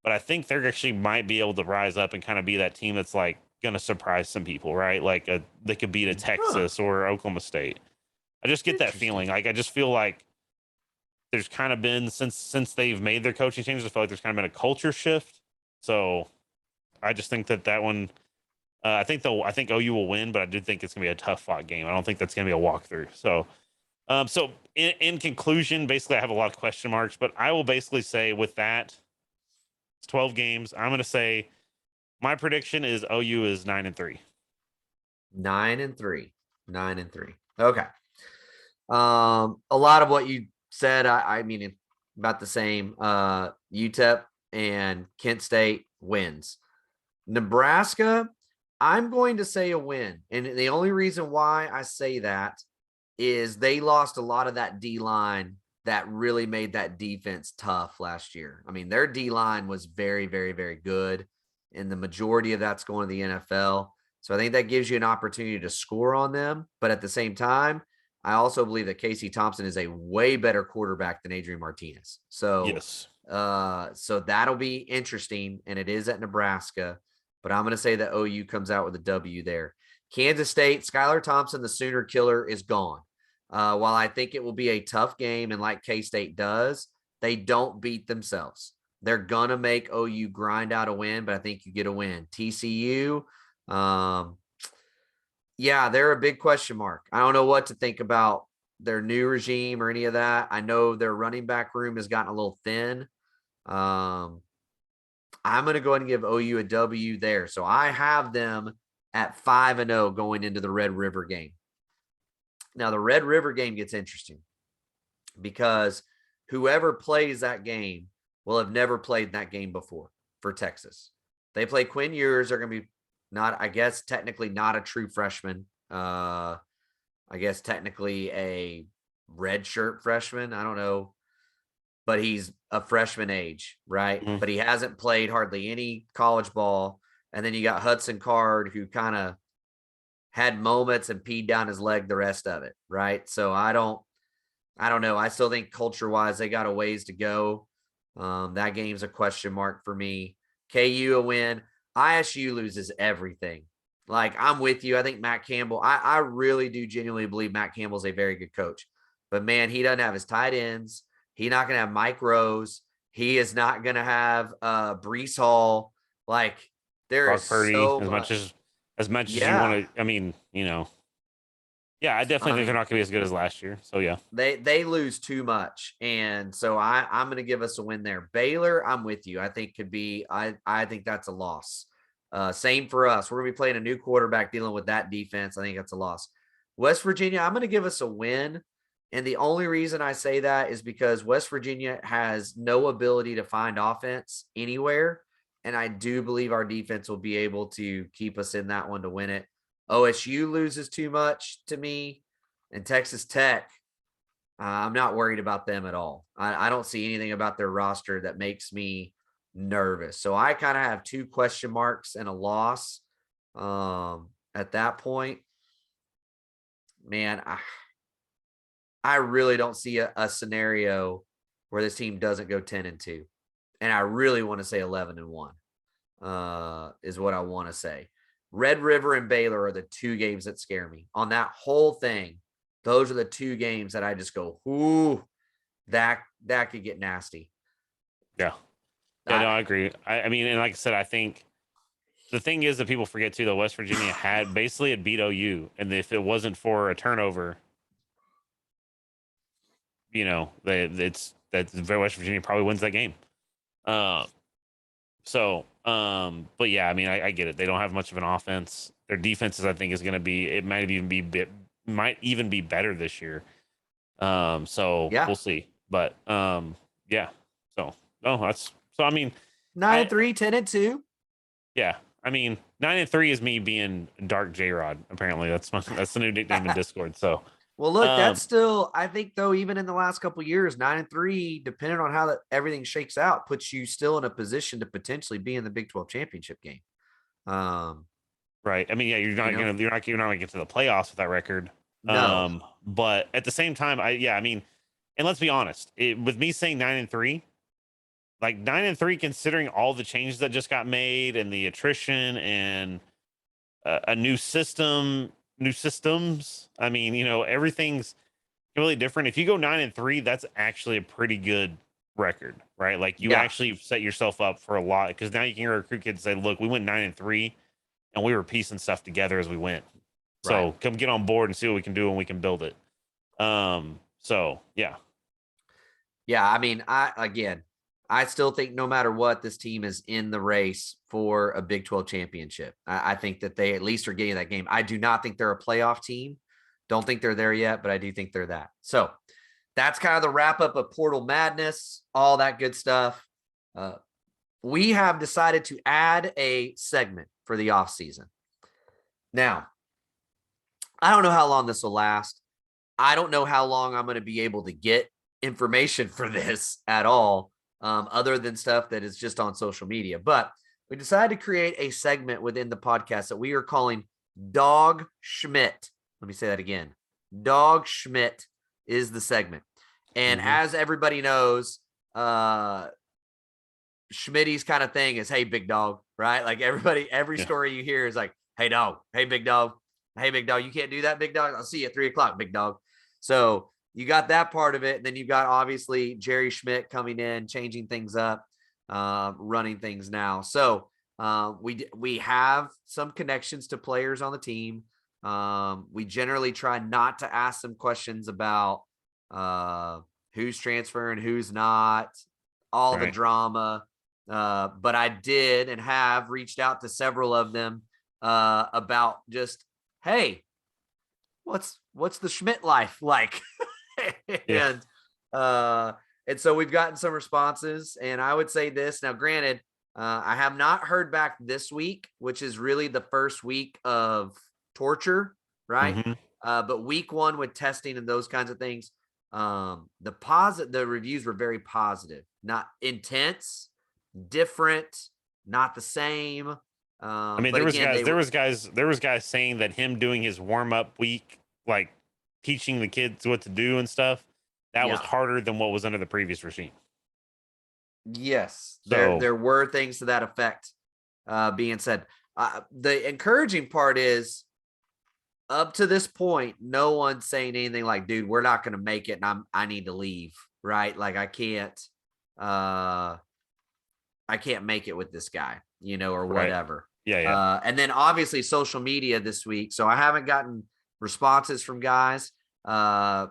but I think they're actually might be able to rise up and kind of be that team that's gonna surprise some people, right? Like they could beat a Texas or Oklahoma State. I just get that feeling. Like I just feel like there's kind of been since they've made their coaching changes, I feel like there's kind of been a culture shift. So I just think that one. I think OU will win, but I do think it's gonna be a tough fought game. I don't think that's gonna be a walkthrough. So in conclusion, basically, I have a lot of question marks, but I will basically say with that, it's 12 games. I'm gonna say my prediction is OU is 9-3. 9-3. 9-3. Okay. A lot of what you said, I mean, about the same. UTEP and Kent State wins. Nebraska, I'm going to say a win. And the only reason why I say that is they lost a lot of that D-line that really made that defense tough last year. I mean, their D-line was very, very, very good, and the majority of that's going to the NFL. So I think that gives you an opportunity to score on them. But at the same time, I also believe that Casey Thompson is a way better quarterback than Adrian Martinez. So, yes. So that'll be interesting, and it is at Nebraska. But I'm going to say that OU comes out with a W there. Kansas State, Skylar Thompson, the Sooner killer, is gone. While I think it will be a tough game, and like K-State does, they don't beat themselves. They're going to make OU grind out a win, but I think you get a win. TCU, yeah, they're a big question mark. I don't know what to think about their new regime or any of that. I know their running back room has gotten a little thin. I'm going to go ahead and give OU a W there. So I have them at 5-0 going into the Red River game. Now, the Red River game gets interesting because whoever plays that game will have never played that game before for Texas. They play Quinn Ewers. They're going to be not, I guess, technically not a true freshman. I guess technically a redshirt freshman. I don't know. But he's a freshman age, right? Mm-hmm. But he hasn't played hardly any college ball. And then you got Hudson Card, who kind of had moments and peed down his leg the rest of it, right? So I don't know. I still think culture-wise, they got a ways to go. That game's a question mark for me. KU a win. ISU loses everything. Like, I'm with you. I think Matt Campbell, I really do genuinely believe Matt Campbell's a very good coach. But, man, he doesn't have his tight ends. He's not going to have Mike Rose. He is not going to have Breece Hall. Like, there is Purdy, so as much as you want to. I mean, yeah, I definitely think they're not going to be as good as last year. So yeah, they lose too much, and so I'm going to give us a win there. Baylor, I'm with you. I think could be. I think that's a loss. Same for us. We're going to be playing a new quarterback dealing with that defense. I think that's a loss. West Virginia, I'm going to give us a win. And the only reason I say that is because West Virginia has no ability to find offense anywhere. And I do believe our defense will be able to keep us in that one to win it. OSU loses too much to me. And Texas Tech, I'm not worried about them at all. I don't see anything about their roster that makes me nervous. So I kind of have two question marks and a loss at that point. Man, I really don't see a scenario where this team doesn't go 10-2. And I really want to say 11-1 is what I want to say. Red River and Baylor are the two games that scare me. On that whole thing, those are the two games that I just go, ooh, that could get nasty. Yeah. Yeah, no, I agree. I mean, and like I said, I think the thing is that people forget too that West Virginia had beat OU, and if it wasn't for a turnover, West Virginia probably wins that game. But yeah, I mean, I get it. They don't have much of an offense. Their defenses, I think, is going to be. It might even be better this year. So yeah. We'll see. But yeah. So I mean, 9-3, 10-2. Yeah, I mean, 9-3 is me being Dark J-Rod. Apparently, that's the new nickname in Discord. So. Well, look, that's still, I think, though, even in the last couple of years, 9-3, depending on how everything shakes out, puts you still in a position to potentially be in the Big 12 championship game. Right. I mean, yeah, you're not going to get to the playoffs with that record. No. But at the same time, I mean, and let's be honest, with me saying 9-3, like 9-3, considering all the changes that just got made and the attrition and a new system, new systems. I mean, everything's really different. If you go 9-3, that's actually a pretty good record, right? Like you actually set yourself up for a lot, because now you can recruit kids and say, look, we went 9-3 and we were piecing stuff together as we went. So come get on board and see what we can do, and we can build it. So yeah. Yeah. I mean, I still think no matter what, this team is in the race for a Big 12 championship. I think that they at least are getting that game. I do not think they're a playoff team. Don't think they're there yet, but I do think they're that. So that's kind of the wrap up of Portal Madness, all that good stuff. We have decided to add a segment for the off season. Now, I don't know how long this will last. I don't know how long I'm going to be able to get information for this at all, other than stuff that is just on social media. But we decided to create a segment within the podcast that we are calling Dawg Schmidt. Let me say that again. Dawg Schmidt is the segment. And as everybody knows, Schmitty's kind of thing is, hey, big dog, right? Like every story you hear is like, hey, dog, hey, big dog, hey, big dog, you can't do that, big dog. I'll see you at 3:00, big dog. So you got that part of it. And then you've got obviously Jerry Schmidt coming in, changing things up, running things now. So we have some connections to players on the team. We generally try not to ask them questions about who's transferring, who's not, all the drama. But I did and have reached out to several of them about just, hey, what's the Schmidt life like? And so we've gotten some responses, and I would say this. Now, granted, I have not heard back this week, which is really the first week of torture, right? But week 1 with testing and those kinds of things, the reviews were very positive, not intense, different, not the same. I mean, there was guys saying that him doing his warm-up week, like teaching the kids what to do and stuff, that was harder than what was under the previous regime. Yes, so, there were things to that effect being said. The encouraging part is, up to this point, no one's saying anything like, dude, we're not going to make it and I need to leave, right? Like I can't make it with this guy, or whatever. Yeah. And then obviously social media this week. So I haven't gotten responses from guys, but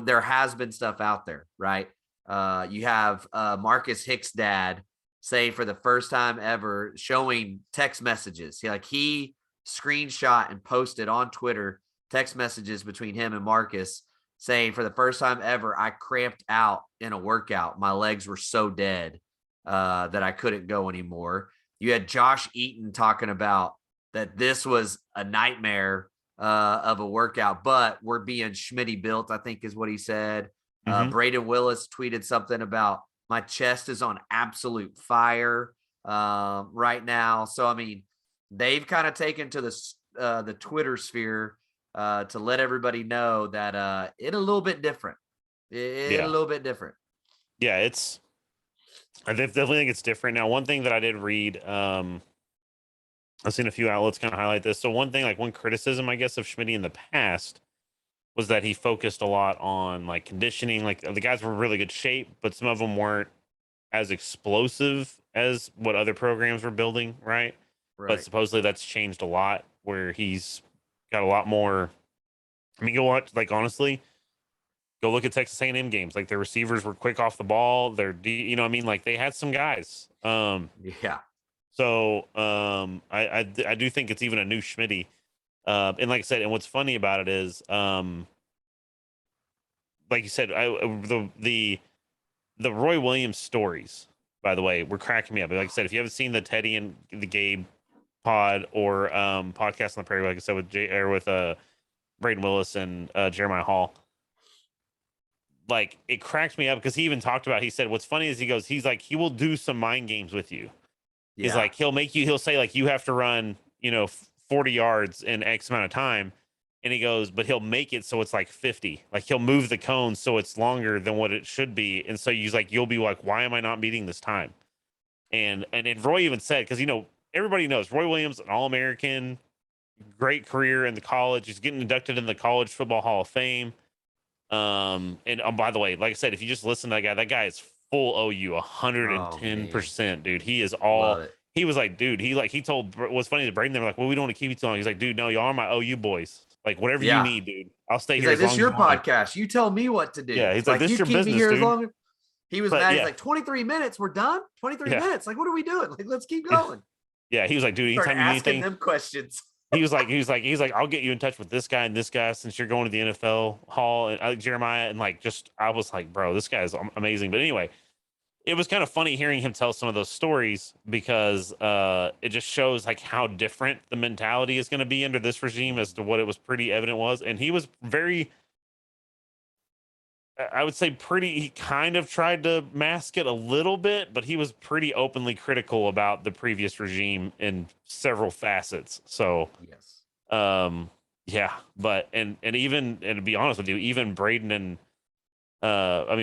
there has been stuff out there, right? You have Marcus Hicks' dad saying for the first time ever, showing text messages. He screenshot and posted on Twitter text messages between him and Marcus saying, for the first time ever, I cramped out in a workout. My legs were so dead that I couldn't go anymore. You had Josh Eaton talking about that this was a nightmare of a workout, but we're being Schmitty built, I think is what he said. Braden Willis tweeted something about, my chest is on absolute fire right now. So, I mean, they've kind of taken to the Twitter sphere to let everybody know that it's a little bit different. A little bit different. Yeah, I definitely think it's different. Now, one thing that I did read, I've seen a few outlets kind of highlight this. So one criticism, I guess, of Schmitty in the past was that he focused a lot on like conditioning. Like the guys were in really good shape, but some of them weren't as explosive as what other programs were building, right? But supposedly that's changed a lot, where he's got a lot more. I mean, go watch, like, honestly, go look at Texas A&M games. Like, their receivers were quick off the ball. They're, like, they had some guys. So I do think it's even a new Schmitty. And like I said, and what's funny about it is, like you said, the Roy Williams stories, by the way, were cracking me up. Like I said, if you haven't seen the Teddy and the Gabe pod or podcast on the Prairie, like I said, with Braden Willis and Jeremiah Hall, like, it cracked me up because he even talked about, he said, what's funny is he's like, he will do some mind games with you. Yeah. He's like, he'll say, like, you have to run, 40 yards in X amount of time. And he goes, but he'll make it so it's like 50. Like, he'll move the cone so it's longer than what it should be. And so you'll be like, why am I not meeting this time? And Roy even said, because, everybody knows Roy Williams, an All-American, great career in the college. He's getting inducted in the College Football Hall of Fame. And by the way, like I said, if you just listen to that guy is full OU, 110%, dude. He is all. He was like, dude. He told what's funny to Braden. They were like, well, we don't want to keep you too long. He's like, dude, no, y'all are my OU boys. Like whatever you need, dude. I'll stay He's here. Like, this is your podcast. You tell me what to do. Yeah, he's like, this you is your keep business, me here dude. as long as he was mad. He's like, 23 minutes. We're done. 23 minutes. Like, what are we doing? Like, let's keep going. Yeah, he was like, dude, anytime you need anything, them questions. He was like, I'll get you in touch with this guy and this guy since you're going to the NFL Hall and Jeremiah. And like, I was like, bro, this guy is amazing. But anyway, it was kind of funny hearing him tell some of those stories because it just shows like how different the mentality is going to be under this regime as to what it was pretty evident was. And he was very, I would say he kind of tried to mask it a little bit, but he was pretty openly critical about the previous regime in several facets. So, yeah, but, and to be honest with you, even Braden and,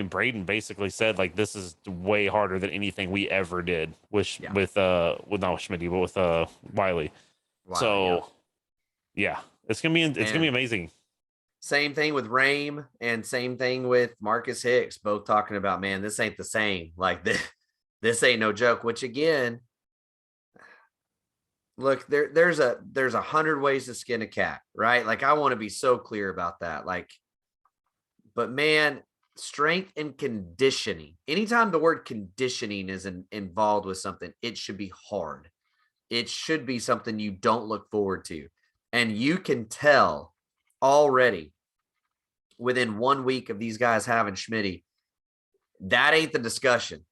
Braden basically said like, this is way harder than anything we ever did with not with Schmidt, but with, Wiley. So yeah, it's going to be amazing. Same thing with Rame and same thing with Marcus Hicks, both talking about, man, this ain't the same. Like this ain't no joke, which again, look, there's 100 ways to skin a cat, right? Like I want to be so clear about that. Like, but man, strength and conditioning, anytime the word conditioning is involved with something, it should be hard. It should be something you don't look forward to. And you can tell already within 1 week of these guys having Schmitty, that ain't the discussion.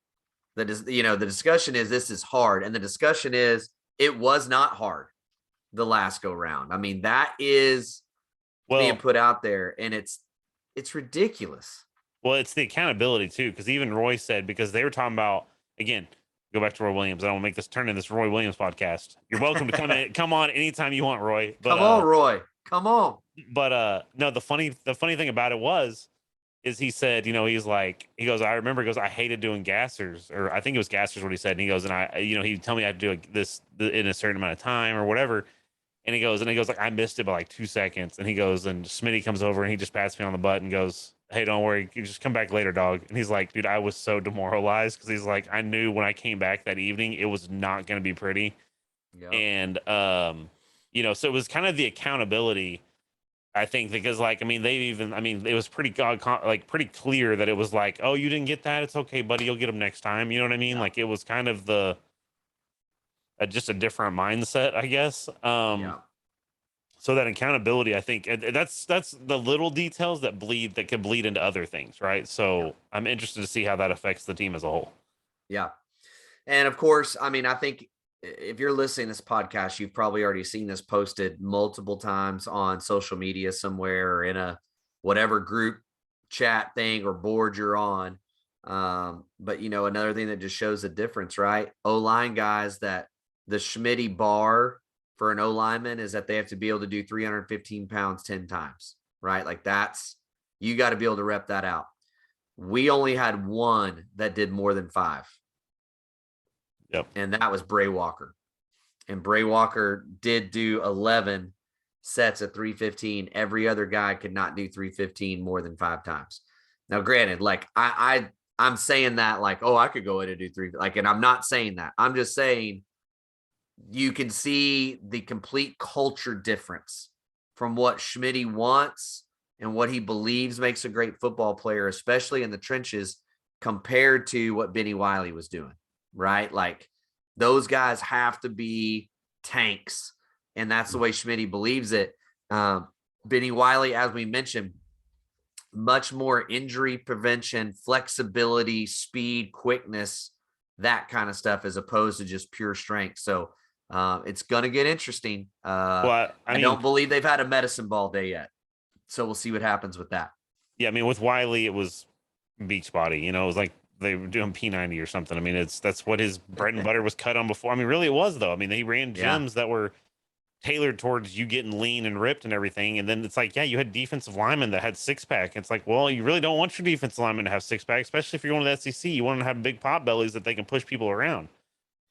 The discussion is this is hard. And the discussion is it was not hard the last go round. I mean, that is being put out there and it's ridiculous. Well, it's the accountability too. Cause even Roy said, because they were talking about, again, go back to Roy Williams. I don't want to make this turn into this Roy Williams podcast. You're welcome to come on anytime you want, Roy. But, come on, Roy. Come on. But no, the funny thing about it is he said, he goes, I hated doing gassers, or I think it was gassers what he said. And he goes, and he'd tell me I had to do this in a certain amount of time or whatever. And he goes, like, I missed it by like 2 seconds. And he goes, and Smitty comes over and he just pats me on the butt and goes, hey, don't worry, you just come back later, dog. And he's like, dude, I was so demoralized because he's like, I knew when I came back that evening it was not going to be pretty. Yep. And so it was kind of the accountability, I think, because it was pretty clear that it was like, oh, you didn't get that, it's okay, buddy, you'll get them next time. You know what I mean? Yeah. Like it was kind of just a different mindset, I guess. So that accountability, I think, that's the little details that could bleed into other things, right? So I'm interested to see how that affects the team as a whole. Yeah. And of course, I think if you're listening to this podcast, you've probably already seen this posted multiple times on social media somewhere or in a whatever group chat thing or board you're on. But another thing that just shows the difference, right? O-line guys, that the Schmitty bar for an O-lineman is that they have to be able to do 315 pounds 10 times, right? Like you got to be able to rep that out. We only had one that did more than 5. Yep. And that was Bray Walker. And Bray Walker did do 11 sets of 315. Every other guy could not do 315 more than 5 times. Now, granted, like I'm saying that like, oh, I could go in and do 3. Like, and I'm not saying that. I'm just saying you can see the complete culture difference from what Schmitty wants and what he believes makes a great football player, especially in the trenches, compared to what Benny Wiley was doing, right? Like those guys have to be tanks, and that's the way Schmitty believes it. Benny Wiley, as we mentioned, much more injury prevention, flexibility, speed, quickness, that kind of stuff, as opposed to just pure strength. So it's going to get interesting. I don't believe they've had a medicine ball day yet. So we'll see what happens with that. Yeah. I mean, with Wiley, it was beach body, it was like they were doing P90 or something. I mean, that's what his bread and butter was cut on before. I mean, really it was though. I mean, they ran gyms that were tailored towards you getting lean and ripped and everything. And then it's like, yeah, you had defensive linemen that had 6-pack. It's like, well, you really don't want your defensive linemen to have 6-pack, especially if you're going to the SEC. You want to have big pot bellies that they can push people around.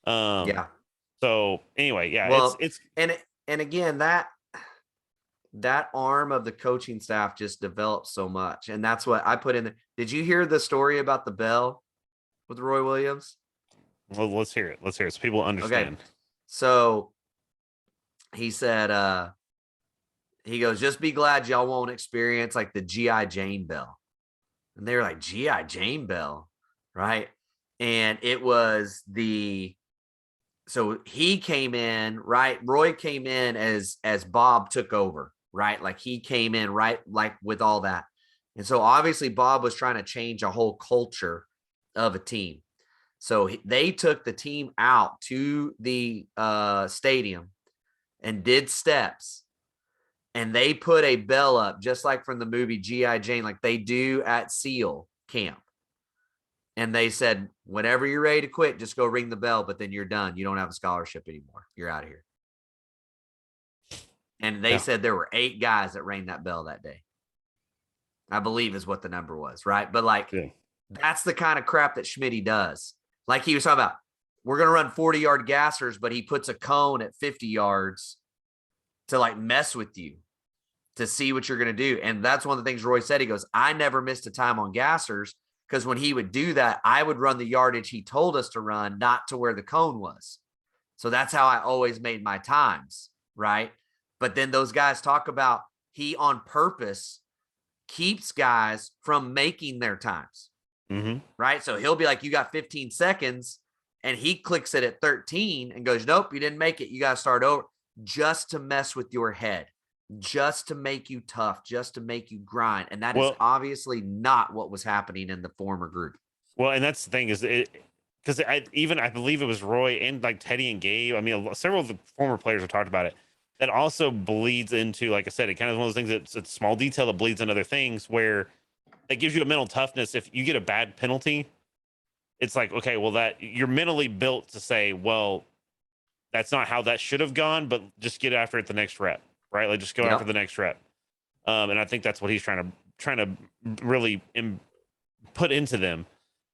So anyway, yeah, well, it's and again, that that arm of the coaching staff just developed so much. And that's what I put in there. Did you hear the story about the bell with Roy Williams? Well, let's hear it. Let's hear it so people understand. Okay. So he said, he goes, just be glad y'all won't experience like the G.I. Jane bell. And they were like, G.I. Jane bell, right? And it was so he came in, right? Roy came in as Bob took over, right? Like he came in, right? Like with all that. And so obviously Bob was trying to change a whole culture of a team. So they took the team out to the stadium and did steps. And they put a bell up, just like from the movie G.I. Jane, like they do at SEAL camp. And they said, whenever you're ready to quit, just go ring the bell, but then you're done. You don't have a scholarship anymore. You're out of here. And they said there were 8 guys that rang that bell that day. I believe is what the number was, right? But like, that's the kind of crap that Schmidt does. Like he was talking about, we're going to run 40-yard gassers, but he puts a cone at 50 yards to like mess with you, to see what you're going to do. And that's one of the things Roy said. He goes, I never missed a time on gassers, because when he would do that, I would run the yardage he told us to run, not to where the cone was. So that's how I always made my times, right? But then those guys talk about he on purpose keeps guys from making their times, right? So he'll be like, you got 15 seconds, and he clicks it at 13 and goes, nope, you didn't make it. You got to start over, just to mess with your head, just to make you tough, just to make you grind. And that is obviously not what was happening in the former group. Well, and that's the thing is because I believe it was Roy and like Teddy and Gabe. I mean, several of the former players have talked about it. That also bleeds into, like I said, it kind of one of those things that's a small detail that bleeds into other things where that gives you a mental toughness. If you get a bad penalty, it's like, okay, well, that you're mentally built to say, well, that's not how that should have gone, but just get after it the next rep, right? Like just go after the next rep. And I think that's what he's trying to really put into them.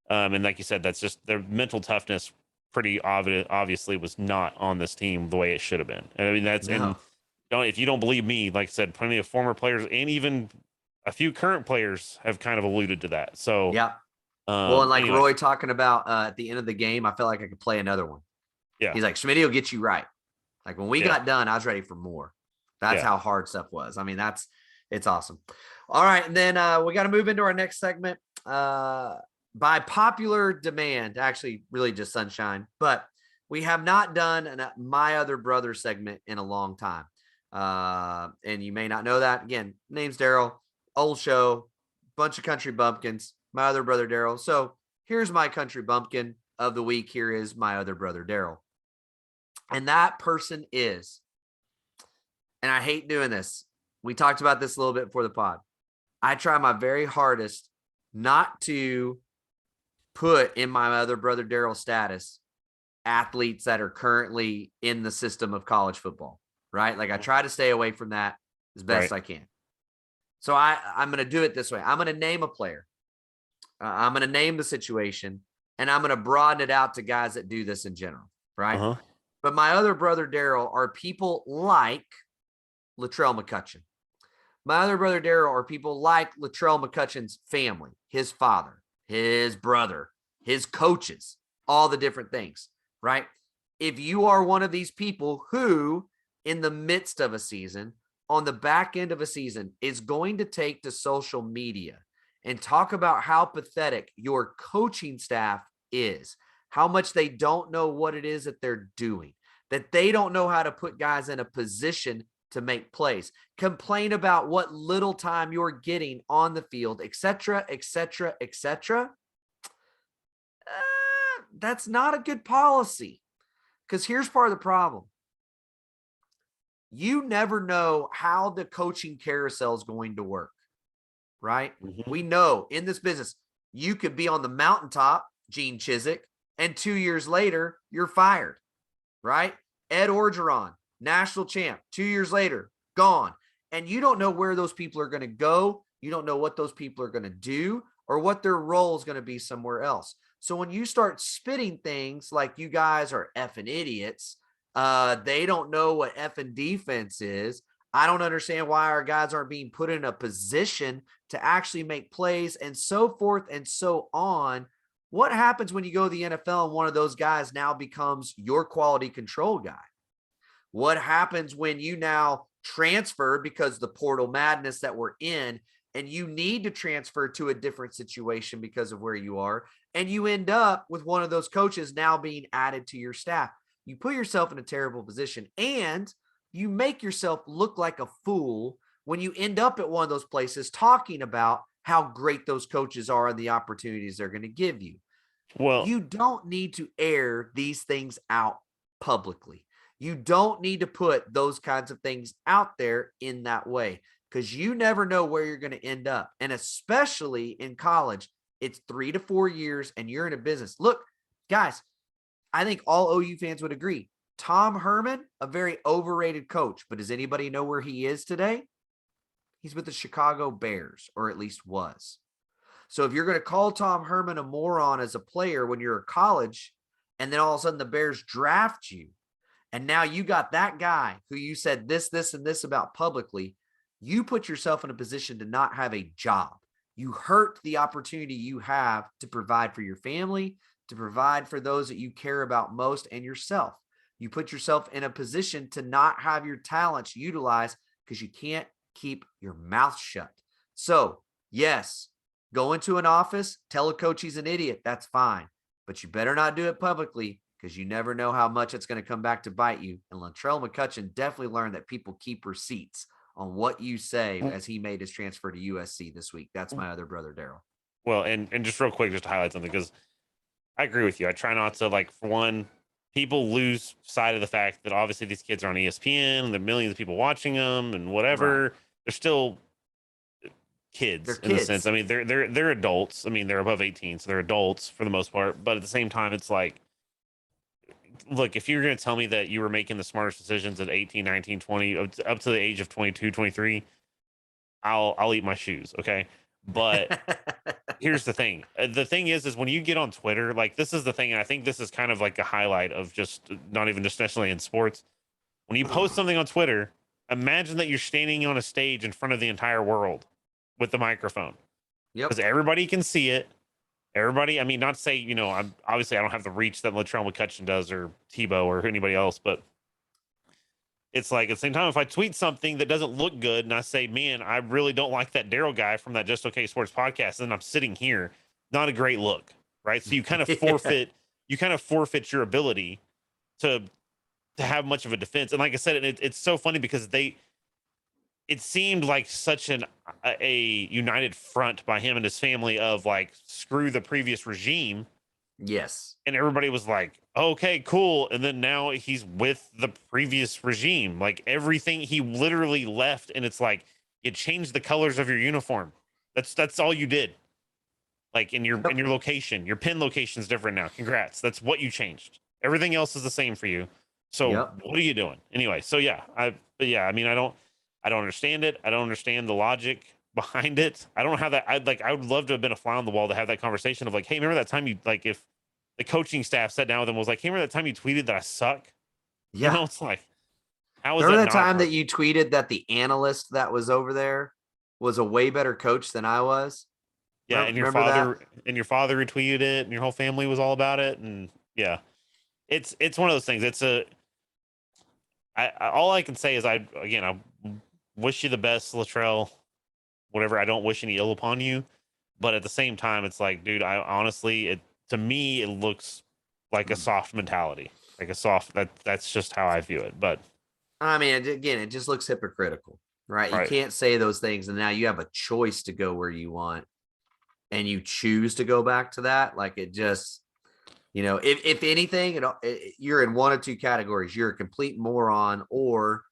And like you said, that's just their mental toughness pretty obviously was not on this team the way it should have been. And I mean, that's, and if you don't believe me, like I said, plenty of former players and even a few current players have kind of alluded to that. So, well, and like Roy talking about at the end of the game, I felt like I could play another one. Yeah. He's like, Schmidt will get you right. Like when we got done, I was ready for more. That's how hard stuff was. I mean, it's awesome. All right. And then we got to move into our next segment. By popular demand, actually really just Sunshine, but we have not done a My Other Brother segment in a long time. And you may not know that. Again, name's Daryl, old show, bunch of country bumpkins, my other brother Daryl. So here's my country bumpkin of the week. Here is my other brother Daryl. And that person is, and I hate doing this, we talked about this a little bit before the pod. I try my very hardest not to put in my other brother Daryl status athletes that are currently in the system of college football, right? Like I try to stay away from that as best I can. So I'm going to do it this way. I'm going to name a player. I'm going to name the situation, and I'm going to broaden it out to guys that do this in general, right? But my other brother Daryl are people like Latrell McCutcheon. My other brother Daryl are people like Latrell McCutcheon's family, his father, his brother, his coaches, all the different things, right? If you are one of these people who, in the midst of a season, on the back end of a season, is going to take to social media and talk about how pathetic your coaching staff is, how much they don't know what it is that they're doing, that they don't know how to put guys in a position to make plays, complain about what little time you're getting on the field, etc., etc., etc. That's not a good policy, because here's part of the problem. You never know how the coaching carousel is going to work, right? We know in this business, you could be on the mountaintop, Gene Chizik, and 2 years later, you're fired, right? Ed Orgeron, national champ, 2 years later, gone. And you don't know where those people are going to go. You don't know what those people are going to do or what their role is going to be somewhere else. So when you start spitting things like you guys are effing idiots, they don't know what effing defense is, I don't understand why our guys aren't being put in a position to actually make plays and so forth and so on. What happens when you go to the NFL and one of those guys now becomes your quality control guy? What happens when you now transfer because the portal madness that we're in and you need to transfer to a different situation because of where you are, and you end up with one of those coaches now being added to your staff? You put yourself in a terrible position, and you make yourself look like a fool when you end up at one of those places talking about how great those coaches are and the opportunities they're going to give you. Well, you don't need to air these things out publicly. You don't need to put those kinds of things out there in that way, because you never know where you're going to end up. And especially in college, it's 3 to 4 years and you're in a business. Look, guys, I think all OU fans would agree. Tom Herman, a very overrated coach, but does anybody know where he is today? He's with the Chicago Bears, or at least was. So if you're going to call Tom Herman a moron as a player when you're in college, and then all of a sudden the Bears draft you, and now you got that guy who you said this, and this about publicly, you put yourself in a position to not have a job. You hurt the opportunity you have to provide for your family, to provide for those that you care about most, and yourself. You put yourself in a position to not have your talents utilized because you can't keep your mouth shut. So, yes, go into an office, tell a coach he's an idiot. That's fine. But you better not do it publicly, because you never know how much it's going to come back to bite you. And Latrell McCutcheon definitely learned that people keep receipts on what you say as he made his transfer to USC this week. That's my other brother, Daryl. Well, and just real quick, just to highlight something, because I agree with you. I try not to, like, for one, people lose sight of the fact that obviously these kids are on ESPN and there are millions of people watching them and whatever. Right. They're still kids in a sense. I mean, they're adults. I mean, they're above 18, so they're adults for the most part. But at the same time, it's like, look, if you're going to tell me that you were making the smartest decisions at 18, 19, 20, up to the age of 22, 23, I'll eat my shoes. Okay. But here's the thing. The thing is when you get on Twitter, like, this is the thing. And I think this is kind of like a highlight of just not even just necessarily in sports. When you post something on Twitter, imagine that you're standing on a stage in front of the entire world with the microphone. Yep. Because everybody can see it. Everybody, I mean, not to say, you know, I don't have the reach that Latrell McCutcheon does or Tebow or anybody else, but it's like at the same time, if I tweet something that doesn't look good and I say, man, I really don't like that Daryl guy from that Just Okay Sports podcast, and I'm sitting here, not a great look, right? So you kind of forfeit, your ability to have much of a defense. And like I said, it's so funny because it seemed like such a united front by him and his family of, like, screw the previous regime. Yes. And everybody was like, okay, cool. And then now he's with the previous regime. Like, everything, he literally left, and it's like, you changed the colors of your uniform. That's all you did. Like, in your location, your pin location is different now. Congrats. That's what you changed. Everything else is the same for you. So what are you doing? Anyway, so I mean, I don't understand it. I don't understand the logic behind it. I don't know how that. I would love to have been a fly on the wall to have that conversation of, like, hey, remember that time you, like, if the coaching staff sat down with him, was like, hey, remember that time you tweeted that I suck? Yeah. You know, it's like, how was remember that time that you tweeted that the analyst that was over there was a way better coach than I was? Yeah, and your father retweeted it, and your whole family was all about it, and yeah, it's one of those things. It's all I can say is I wish you the best, Latrell. Whatever, I don't wish any ill upon you, but at the same time, it's like, dude, I honestly, to me, it looks like a soft mentality, like a soft. That's just how I view it. But I mean, again, it just looks hypocritical, right? You can't say those things, and now you have a choice to go where you want, and you choose to go back to that. Like, it just, you know, if anything, you're in one of two categories. You're a complete moron, or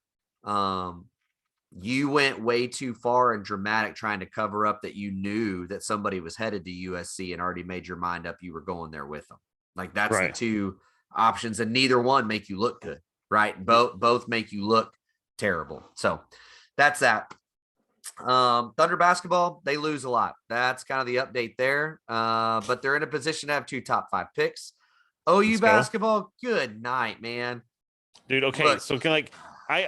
you went way too far and dramatic trying to cover up that you knew that somebody was headed to USC and already made your mind up you were going there with them. Like, that's the two options, and neither one make you look good, right? Both make you look terrible. So that's that. Thunder basketball, they lose a lot. That's kind of the update there. But they're in a position to have 2 top 5 picks. OU basketball, good night, man. Dude, okay. Look, so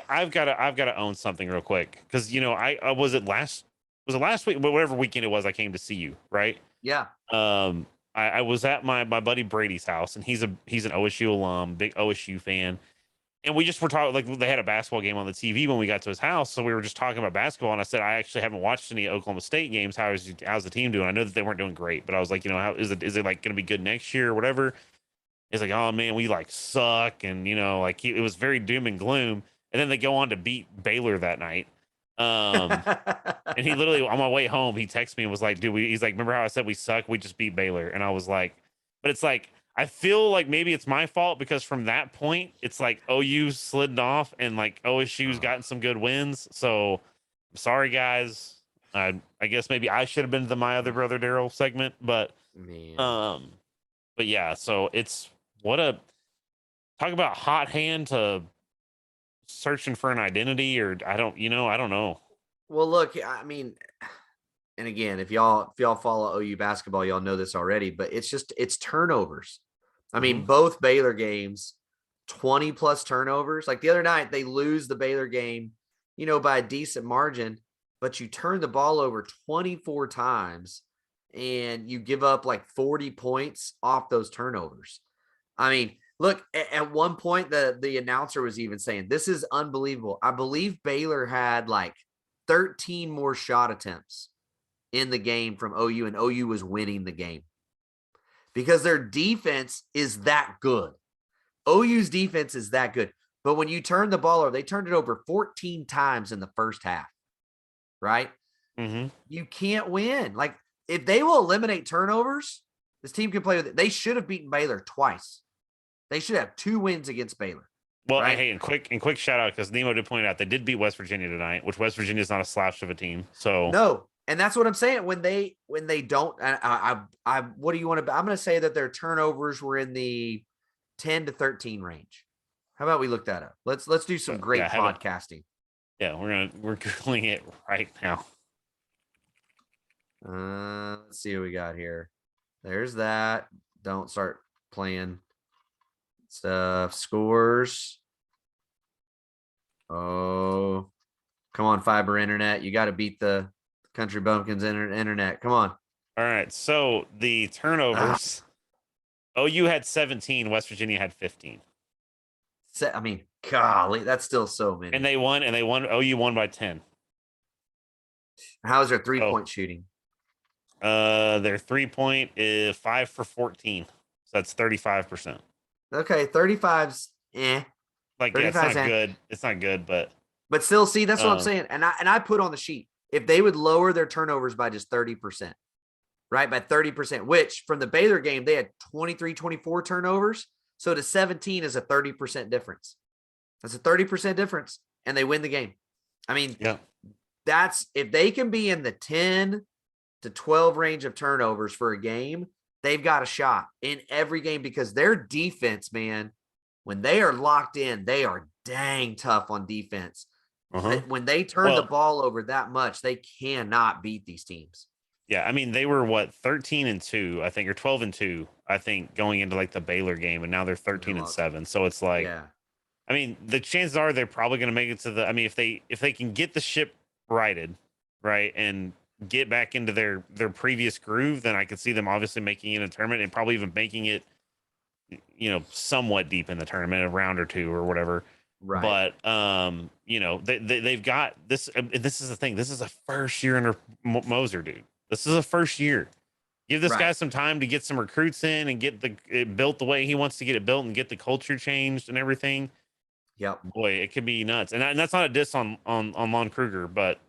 I've got to own something real quick because I was it last week, but whatever weekend it was, I came to see you, right? Yeah. I was at my buddy Brady's house, and he's an OSU alum, big OSU fan, and we just were talking like they had a basketball game on the TV when we got to his house, so we were just talking about basketball, and I said I actually haven't watched any Oklahoma State games. How's the team doing? I know that they weren't doing great, but I was like, how is it like going to be good next year or whatever? He's like, oh man, we like suck, and like it was very doom and gloom. And then they go on to beat Baylor that night. And he literally on my way home, he texted me and was like, dude, he's like, remember how I said we suck? We just beat Baylor. And I was like, but it's like, I feel like maybe it's my fault because from that point, it's like OU slid off and like OSU's gotten some good wins. So sorry, guys. I guess maybe I should have been to the My Other Brother Daryl segment, but Man. but yeah, so it's talk about hot hand to searching for an identity, or I don't know. Well, look, I mean, and again, if y'all follow OU basketball, y'all know this already, but it's turnovers. I mean, both Baylor games, 20 plus turnovers. Like the other night, they lose the Baylor game, by a decent margin, but you turn the ball over 24 times and you give up like 40 points off those turnovers. I mean, look, at one point, the announcer was even saying, this is unbelievable. I believe Baylor had like 13 more shot attempts in the game from OU, and OU was winning the game because their defense is that good. OU's defense is that good. But when you turn the ball over, they turned it over 14 times in the first half, right? Mm-hmm. You can't win. Like, if they will eliminate turnovers, this team can play with it. They should have beaten Baylor twice. They should have 2 wins against Baylor. Well, right? Hey, and quick shout out because Nemo did point out they did beat West Virginia tonight, which West Virginia is not a slouch of a team. So no, and that's what I'm saying. When they don't, what do you want to? I'm going to say that their turnovers were in the 10 to 13 range. How about we look that up? Let's do some great podcasting. Yeah, we're googling it right now. Let's see what we got here. There's that. Don't start playing stuff. Scores. Oh, come on, fiber internet. You got to beat the Country Bumpkins internet. Come on. All right. So the turnovers. OU had 17. West Virginia had 15. I mean, golly, that's still so many. And they won. OU won by 10. How's their 3-point shooting? Their 3-point is 5 for 14. So that's 35%. Okay, 35's Like, yeah, it's not good. It's not good, but still, see, that's what I'm saying. And I put on the sheet, if they would lower their turnovers by just 30%, right? By 30%, which from the Baylor game, they had 23, 24 turnovers. So to 17 is a 30% difference. That's a 30% difference, and they win the game. I mean, yeah, that's if they can be in the 10 to 12 range of turnovers for a game, they've got a shot in every game because their defense, man, when they are locked in, they are dang tough on defense. When they turn the ball over that much, they cannot beat these teams. Yeah, I mean, they were 13-2, I think, or 12-2, I think, going into like the Baylor game, and now they're 13-7. So it's like, yeah. I mean, the chances are they're probably going to make it to the. I mean, if they can get the ship righted, right, and get back into their previous groove, then I could see them obviously making it in a tournament and probably even making it, somewhat deep in the tournament, a round or two or whatever. Right. But they've got this. This is the thing. This is a first year under Moser, dude. This is a first year. Give this guy some time to get some recruits in and get it built the way he wants to get it built and get the culture changed and everything. Yep. Boy, it could be nuts. And that's not a diss on Lon Kruger, but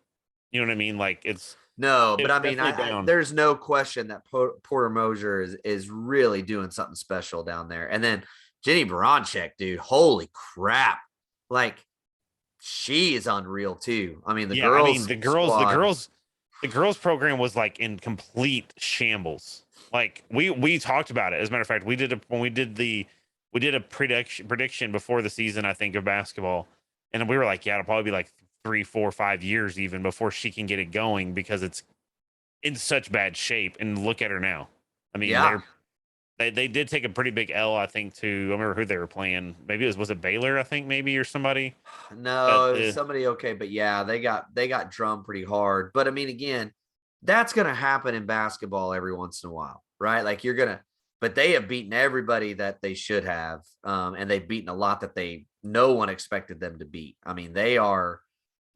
you know what I mean? Like it's no, but I mean, there's no question that Porter Moser is really doing something special down there. And then Jenny Baranchek, dude, holy crap. Like she is unreal too. I mean, the girls program was like in complete shambles. Like we talked about it. As a matter of fact, we did a prediction before the season, I think, of basketball. And we were like, yeah, it'll probably be like 3, 4, 5 years even before she can get it going because it's in such bad shape. And look at her now. I mean, They did take a pretty big L, I think, to I remember who they were playing. Maybe was it Baylor, I think, maybe, or somebody. No, it was somebody okay, but yeah, they got drummed pretty hard. But I mean, again, that's gonna happen in basketball every once in a while, right? Like but they have beaten everybody that they should have, and they've beaten a lot that no one expected them to beat. I mean, they are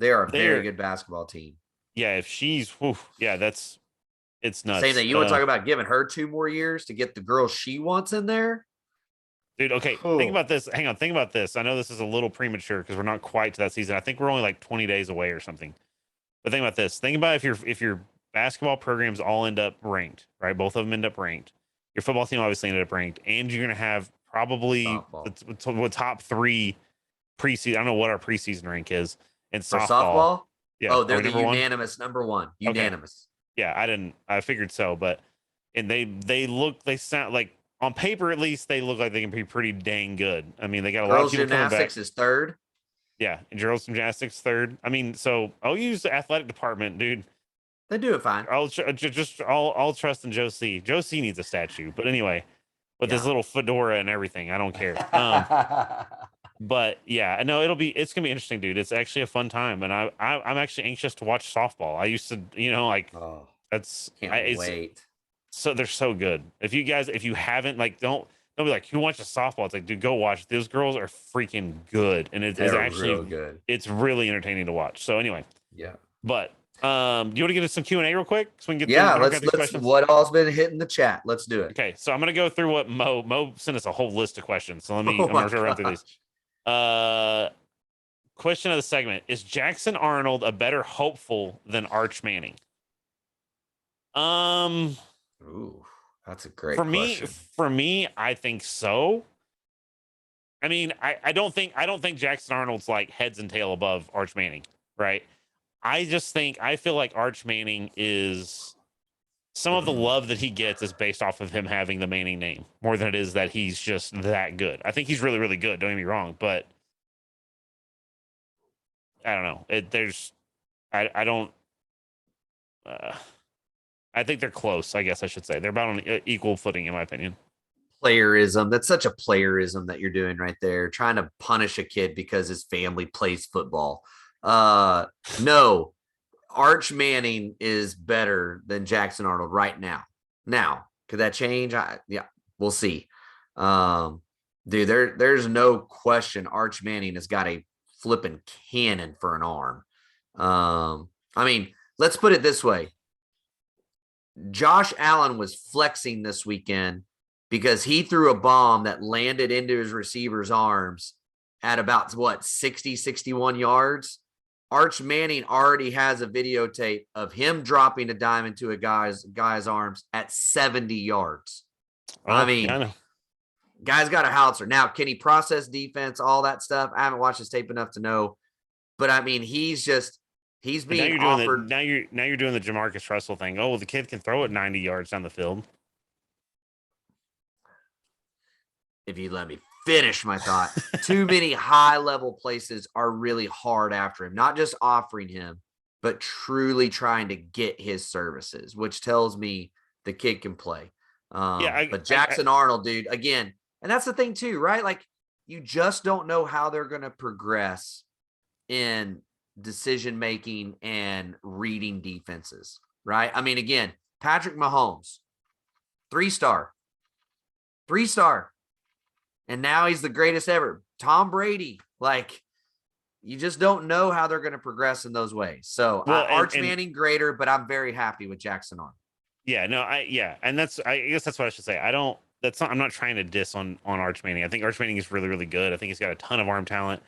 a very good basketball team. Yeah, if she's, it's nuts. Same thing. You want to talk about giving her 2 more years to get the girl she wants in there? Dude, okay, think about this. Hang on, think about this. I know this is a little premature because we're not quite to that season. I think we're only like 20 days away or something. But think about this. Think about if your basketball programs all end up ranked, right? Both of them end up ranked. Your football team obviously ended up ranked, and you're going to have probably the top 3 preseason. I don't know what our preseason rank is in softball. Yeah. Oh, they're the unanimous number 1. Unanimous. Okay. Yeah, I figured so, but they sound like, on paper at least, they look like they can be pretty dang good. I mean, they got a lot of people coming back. Gymnastics is 3rd. Yeah, and girls gymnastics 3rd. I mean, so I'll use the athletic department, dude. They do it fine. I'll trust in Joe C. Joe C needs a statue, but anyway, with his little fedora and everything, I don't care. But yeah, no, it's gonna be interesting, dude. It's actually a fun time, and I'm actually anxious to watch softball. I used to, can't wait. So they're so good. If you haven't, like, don't be like, who watches softball? It's like, dude, go watch. Those girls are freaking good, and it's actually real good. It's really entertaining to watch. So anyway, yeah. But do you want to get us some Q&A real quick so we can get let's what all's been hitting the chat. Let's do it. Okay, so I'm gonna go through what Mo sent us a whole list of questions. So I'm gonna run through these. Question of the segment: is Jackson Arnold a better hopeful than Arch Manning? Ooh, that's a great question. For me, I think so. I mean, I don't think Jackson Arnold's like heads and tail above Arch Manning, right? I feel like Arch Manning is, some of the love that he gets is based off of him having the Manning name more than it is that he's just that good. I think he's really, really good. Don't get me wrong, but I don't know. I don't. I think they're close. I guess I should say they're about on equal footing, in my opinion. Playerism. That's such a playerism that you're doing right there, trying to punish a kid because his family plays football. No, Arch Manning is better than Jackson Arnold right now. Now, could that change? Yeah, we'll see. Dude, there's no question Arch Manning has got a flipping cannon for an arm. I mean, let's put it this way. Josh Allen was flexing this weekend because he threw a bomb that landed into his receiver's arms at about 60, 61 yards. Arch Manning already has a videotape of him dropping a dime into a guy's arms at 70 yards. I mean, guy's got a howitzer. Now, can he process defense, all that stuff? I haven't watched his tape enough to know. But I mean, he's being offered. Now you're doing the Jamarcus Russell thing. Oh, well, the kid can throw it 90 yards down the field. If you let me finish my thought, too many high-level places are really hard after him, not just offering him, but truly trying to get his services, which tells me the kid can play. But Jackson Arnold, dude, again, and that's the thing too, right? Like, you just don't know how they're going to progress in decision-making and reading defenses, right? I mean, again, Patrick Mahomes, 3-star. And now he's the greatest ever. Tom Brady, like, you just don't know how they're going to progress in those ways. So Arch Manning greater, but I'm very happy with Jackson Arnold. Yeah, no, and I guess that's what I should say. I'm not trying to diss on Arch Manning. I think Arch Manning is really, really good. I think he's got a ton of arm talent.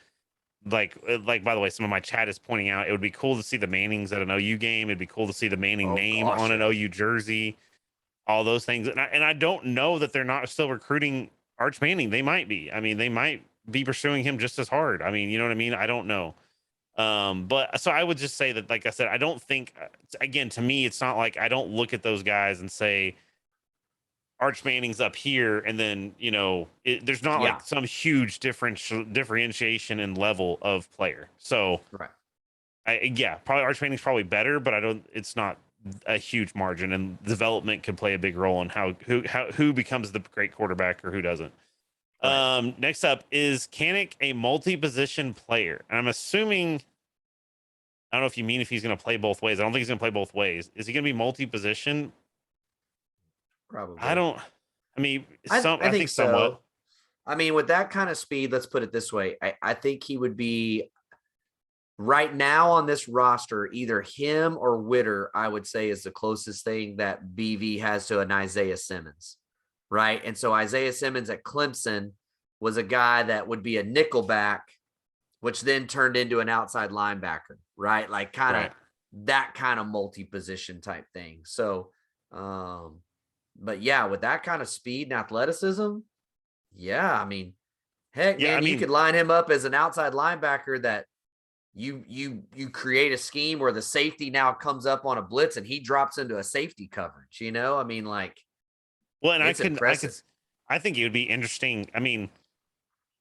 Like, by the way, some of my chat is pointing out it would be cool to see the Mannings at an OU game. It'd be cool to see the Manning name on an OU jersey, all those things. And I don't know that they're not still recruiting Arch Manning. They might be. I mean, they might be pursuing him just as hard. I mean, you know what I mean? I don't know. But so I would just say that, like I said, I don't think, again, to me, it's not like I don't look at those guys and say Arch Manning's up here, and then, there's not like some huge differentiation in level of player. So, right. Probably Arch Manning's probably better, but it's not a huge margin, and development can play a big role in who becomes the great quarterback or who doesn't. Right. Next up, is Kanik a multi-position player? And I'm assuming, I don't know if you mean if he's going to play both ways. I don't think he's going to play both ways. Is he going to be multi-position? Probably. I mean, I think so. Somewhat. I mean, with that kind of speed, let's put it this way. I think he would be right now on this roster, either him or Witter, I would say, is the closest thing that BV has to an Isaiah Simmons. Right. And so Isaiah Simmons at Clemson was a guy that would be a nickelback, which then turned into an outside linebacker. Right. Like kind of that kind of multi-position type thing. So, but yeah, with that kind of speed and athleticism, yeah, I mean, heck, yeah, man, you could line him up as an outside linebacker that you create a scheme where the safety now comes up on a blitz and he drops into a safety coverage, you know? I mean, like, well, and I think it would be interesting. I mean,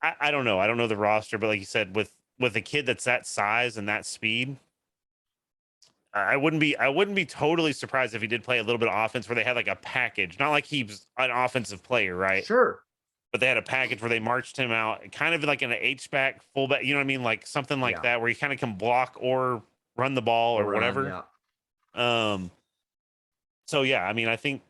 I don't know. I don't know the roster, but like you said, with a kid that's that size and that speed, I wouldn't be totally surprised if he did play a little bit of offense where they had like a package, not like he's an offensive player, right? Sure. But they had a package where they marched him out kind of like an H-back fullback, you know what I mean? Like something like that, where he kind of can block or run the ball or whatever. Yeah. So yeah, I mean, I think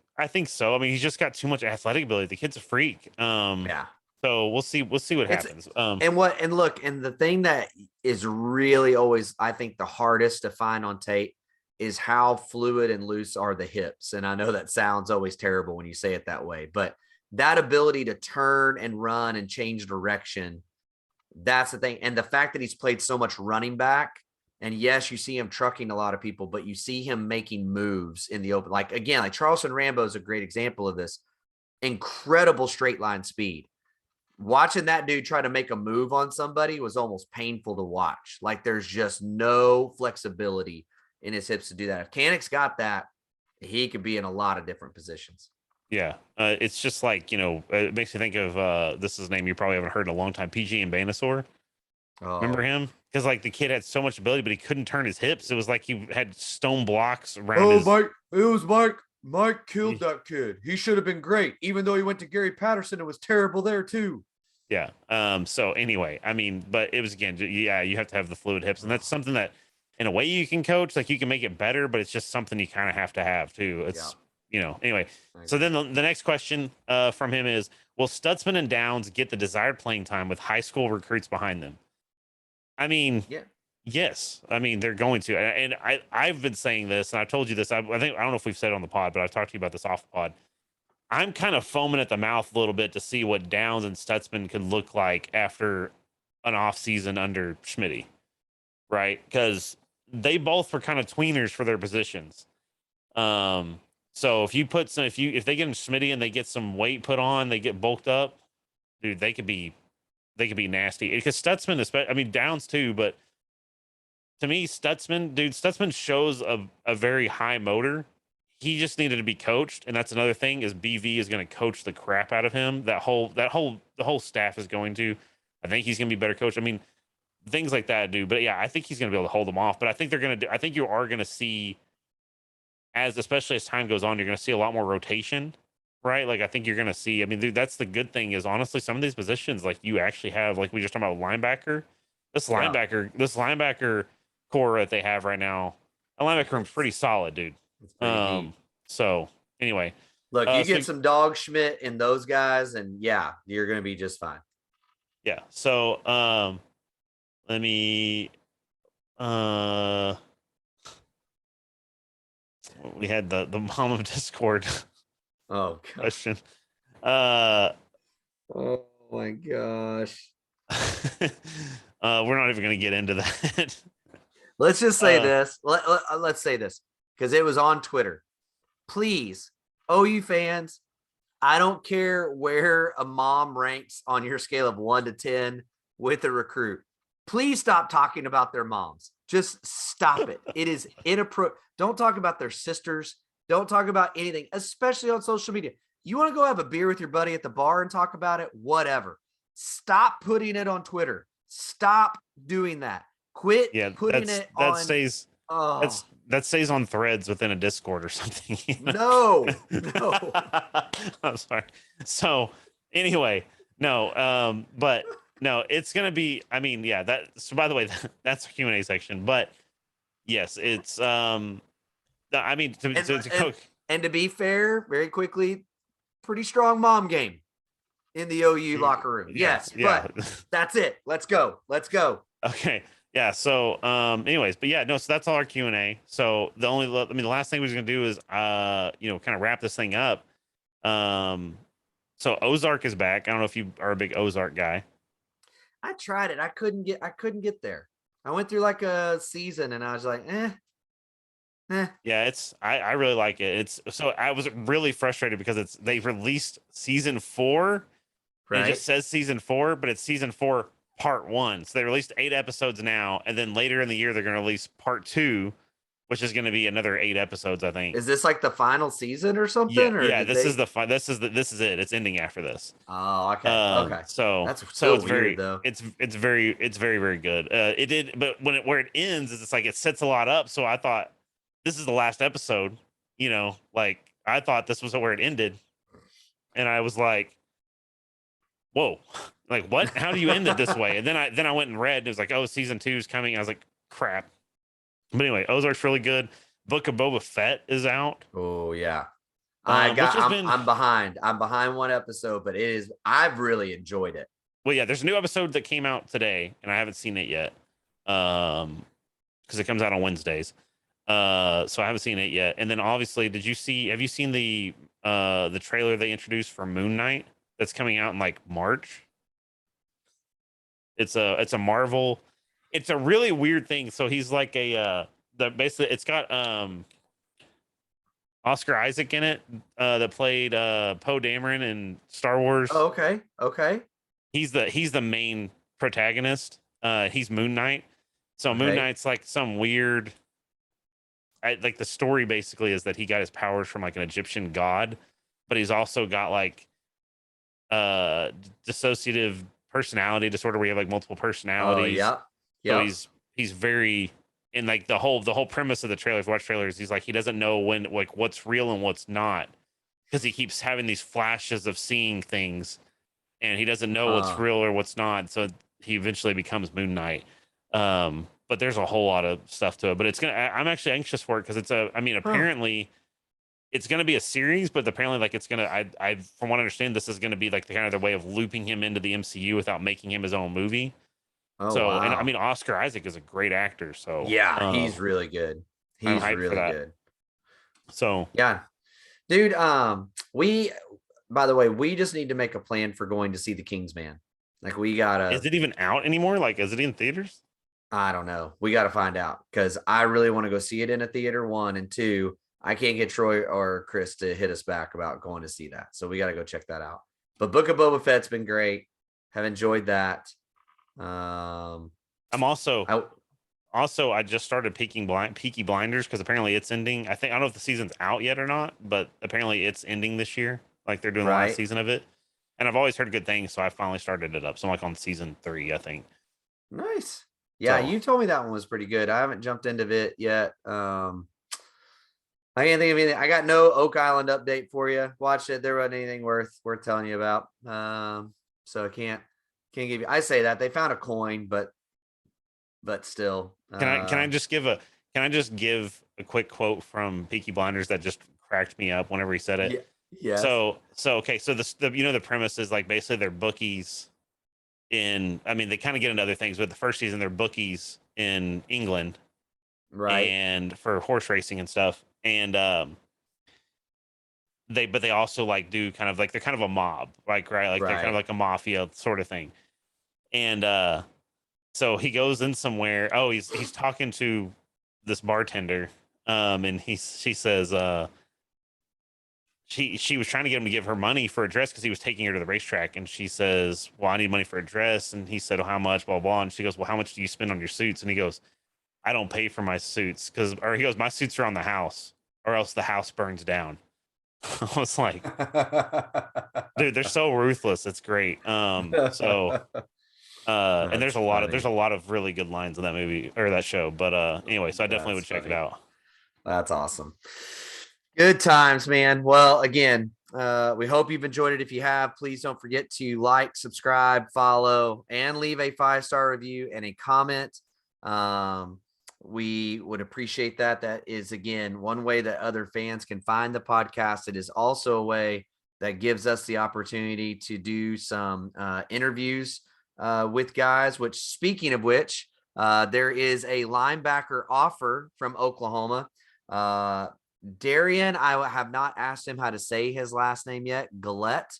so. I mean, he's just got too much athletic ability. The kid's a freak. Yeah. So we'll see what happens. And the thing that is really always, I think, the hardest to find on tape is how fluid and loose are the hips. And I know that sounds always terrible when you say it that way, but that ability to turn and run and change direction, that's the thing. And the fact that he's played so much running back, and yes, you see him trucking a lot of people, but you see him making moves in the open. Like, again, like Charleston Rambo is a great example of this. Incredible straight line speed. Watching that dude try to make a move on somebody was almost painful to watch. Like, there's just no flexibility in his hips to do that. If Kanik's got that, he could be in a lot of different positions. Yeah. It's just like, it makes me think of, this is his name you probably haven't heard in a long time, PG and Banasaur. Oh. Remember him? Because like the kid had so much ability, but he couldn't turn his hips. It was like he had stone blocks around his... Mike. It was Mike. Mike killed that kid. He should have been great. Even though he went to Gary Patterson, it was terrible there too. Yeah. So anyway, I mean, but it was, again, yeah, you have to have the fluid hips. And that's something that in a way you can coach, like you can make it better, but it's just something you kind of have to have too. It's, anyway. So then the next question from him is, will Stutzman and Downs get the desired playing time with high school recruits behind them? I mean, yes. I mean, they're going to. And I've been saying this, and I've told you this. I don't know if we've said it on the pod, but I've talked to you about this off the pod. I'm kind of foaming at the mouth a little bit to see what Downs and Stutzman could look like after an off season under Schmidt, right? Because they both were kind of tweeners for their positions. So if they get in Schmidt and they get some weight put on, they get bulked up, dude, they could be nasty. Because Stutzman, especially, I mean, Downs too, but to me, Stutzman shows a very high motor. He just needed to be coached, and that's another thing, is BV is going to coach the crap out of him. The whole staff is going to. I think he's going to be better coach. I mean, things like that, dude. But yeah, I think he's going to be able to hold them off. But I think I think you are going to see, especially as time goes on, you're going to see a lot more rotation, right? Like, I think you're going to see, I mean, dude, that's the good thing is, honestly, some of these positions, like, you actually have, like we just talked about linebacker, this linebacker core that they have right now, a linebacker room's pretty solid, dude. So anyway, look, you get some Dawg, Schmidt and those guys, and yeah, you're going to be just fine. Yeah. So, let me, we had the mom of Discord. Oh, God. Question. Oh my gosh. We're not even going to get into that. Let's just say this. Let's say this, because it was on Twitter. Please, OU fans, I don't care where a mom ranks on your scale of 1 to 10 with a recruit. Please stop talking about their moms. Just stop it. It is inappropriate. Don't talk about their sisters. Don't talk about anything, especially on social media. You want to go have a beer with your buddy at the bar and talk about it? Whatever. Stop putting it on Twitter. Stop doing that. Quit putting it on. Stays. that stays on threads within a Discord or something. No. I'm sorry. So anyway, no, but no, it's gonna be. I mean, yeah. So by the way, that's a Q&A section. But yes, it's I mean, and to be fair, very quickly, pretty strong mom game in the OU locker room. Yes, yeah. But that's it. Let's go. Okay. Yeah. So, anyways, but yeah, no, so that's all our Q&A. So the last thing we're going to do is, kind of wrap this thing up. So Ozark is back. I don't know if you are a big Ozark guy. I tried it. I couldn't get there. I went through like a season and I was like, eh. Yeah, I really like it. So I was really frustrated because they released season 4. Right. It just says season 4, but it's season 4 part 1. So they released 8 episodes now, and then later in the year they're going to release part 2, which is going to be another 8 episodes, I think. Is this like the final season or something? Yeah, this is it. It's ending after this. Oh, okay. Okay. So that's so it's weird, though. It's very very good. It did, but where it ends is it's like it sets a lot up. So I thought this is the last episode. Like I thought this was where it ended, and I was like, whoa, like what? How do you end it this way? And then I went and read, and it was like, oh, season 2 is coming. I was like, crap. But anyway, Ozark's really good. Book of Boba Fett is out. Oh yeah. I'm behind. I'm behind one episode, but I've really enjoyed it. Well, yeah, there's a new episode that came out today, and I haven't seen it yet. Because it comes out on Wednesdays. So I haven't seen it yet. And then obviously, have you seen the trailer they introduced for Moon Knight that's coming out in like March? It's a Marvel. It's a really weird thing. So he's like basically it's got Oscar Isaac in it, that played Poe Dameron in Star Wars. Oh, okay. He's the main protagonist. He's Moon Knight. So Moon Knight's like some weird. Like the story basically is that he got his powers from like an Egyptian god, but he's also got like dissociative personality disorder where you have like multiple personalities. Oh, yeah. So he's very, and like the whole premise of the trailer, if you watch trailers, he's like he doesn't know when like what's real and what's not, because he keeps having these flashes of seeing things, and he doesn't know what's real or what's not. So he eventually becomes Moon Knight. But there's a whole lot of stuff to it. But I'm actually anxious for it because apparently it's gonna be a series, but apparently like it's gonna I from what I understand, this is gonna be like the kind of the way of looping him into the MCU without making him his own movie. Oh, so wow. And I mean Oscar Isaac is a great actor, so yeah, he's really good. He's really good. So yeah, dude. By the way, we just need to make a plan for going to see The Kingsman. Like we gotta. Is it even out anymore? Like, is it in theaters? I don't know. We got to find out because I really want to go see it in a theater. 1 and 2. I can't get Troy or Chris to hit us back about going to see that, so we got to go check that out. But Book of Boba Fett's been great. Have enjoyed that. I just started Peaky Blinders because apparently it's ending. I don't know if the season's out yet or not, but apparently it's ending this year. Like they're doing the last season of it, and I've always heard good things, so I finally started it up. So I'm like on season 3, I think. Nice. Yeah, you told me that one was pretty good. I haven't jumped into it yet. I can't think of anything. I got no Oak Island update for you. Watched it. There wasn't anything worth telling you about. So I can't give you. I say that they found a coin, but still. Can I just give a quick quote from Peaky Blinders that just cracked me up whenever he said it? Yeah. So okay. So the premise is like basically they're bookies. They kind of get into other things, but the first season they're bookies in England, right? And for horse racing and stuff, and they also like do kind of like they're kind of a mob, like right, like they're kind of like a mafia sort of thing, and so he goes in somewhere. Oh, he's talking to this bartender, and she says, She was trying to get him to give her money for a dress because he was taking her to the racetrack. And she says, well, I need money for a dress. And he said, well, how much? Blah, blah. And she goes, well, how much do you spend on your suits? And he goes, I don't pay for my suits. He goes, my suits are on the house or else the house burns down. I was like, dude, they're so ruthless. It's great. And there's a lot of really good lines in that movie or that show. But anyway, so I definitely would check it out. That's awesome. Good times, man. Well, again, we hope you've enjoyed it. If you have, please don't forget to like, subscribe, follow, and leave a 5-star review and a comment. We would appreciate that. That is, again, one way that other fans can find the podcast. It is also a way that gives us the opportunity to do some interviews with guys, which, speaking of which, there is a linebacker offer from Oklahoma. Darian, I have not asked him how to say his last name yet. Gillette,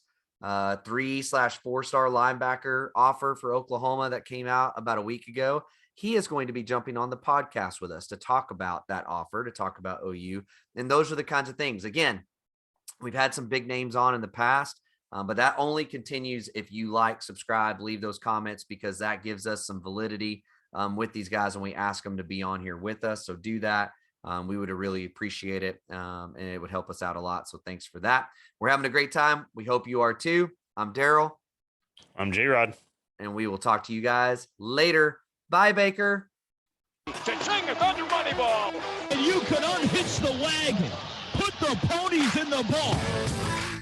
3/4-star linebacker offer for Oklahoma that came out about a week ago. He is going to be jumping on the podcast with us to talk about that offer, to talk about OU. And those are the kinds of things. Again, we've had some big names on in the past, but that only continues if you like, subscribe, leave those comments, because that gives us some validity with these guys when we ask them to be on here with us. So do that. We would really appreciate it, and it would help us out a lot. So thanks for that. We're having a great time. We hope you are too. I'm Daryl. I'm J-Rod. And we will talk to you guys later. Bye, Baker. Cha-ching, it's on your money ball. And you can unhitch the wagon. Put the ponies in the ball.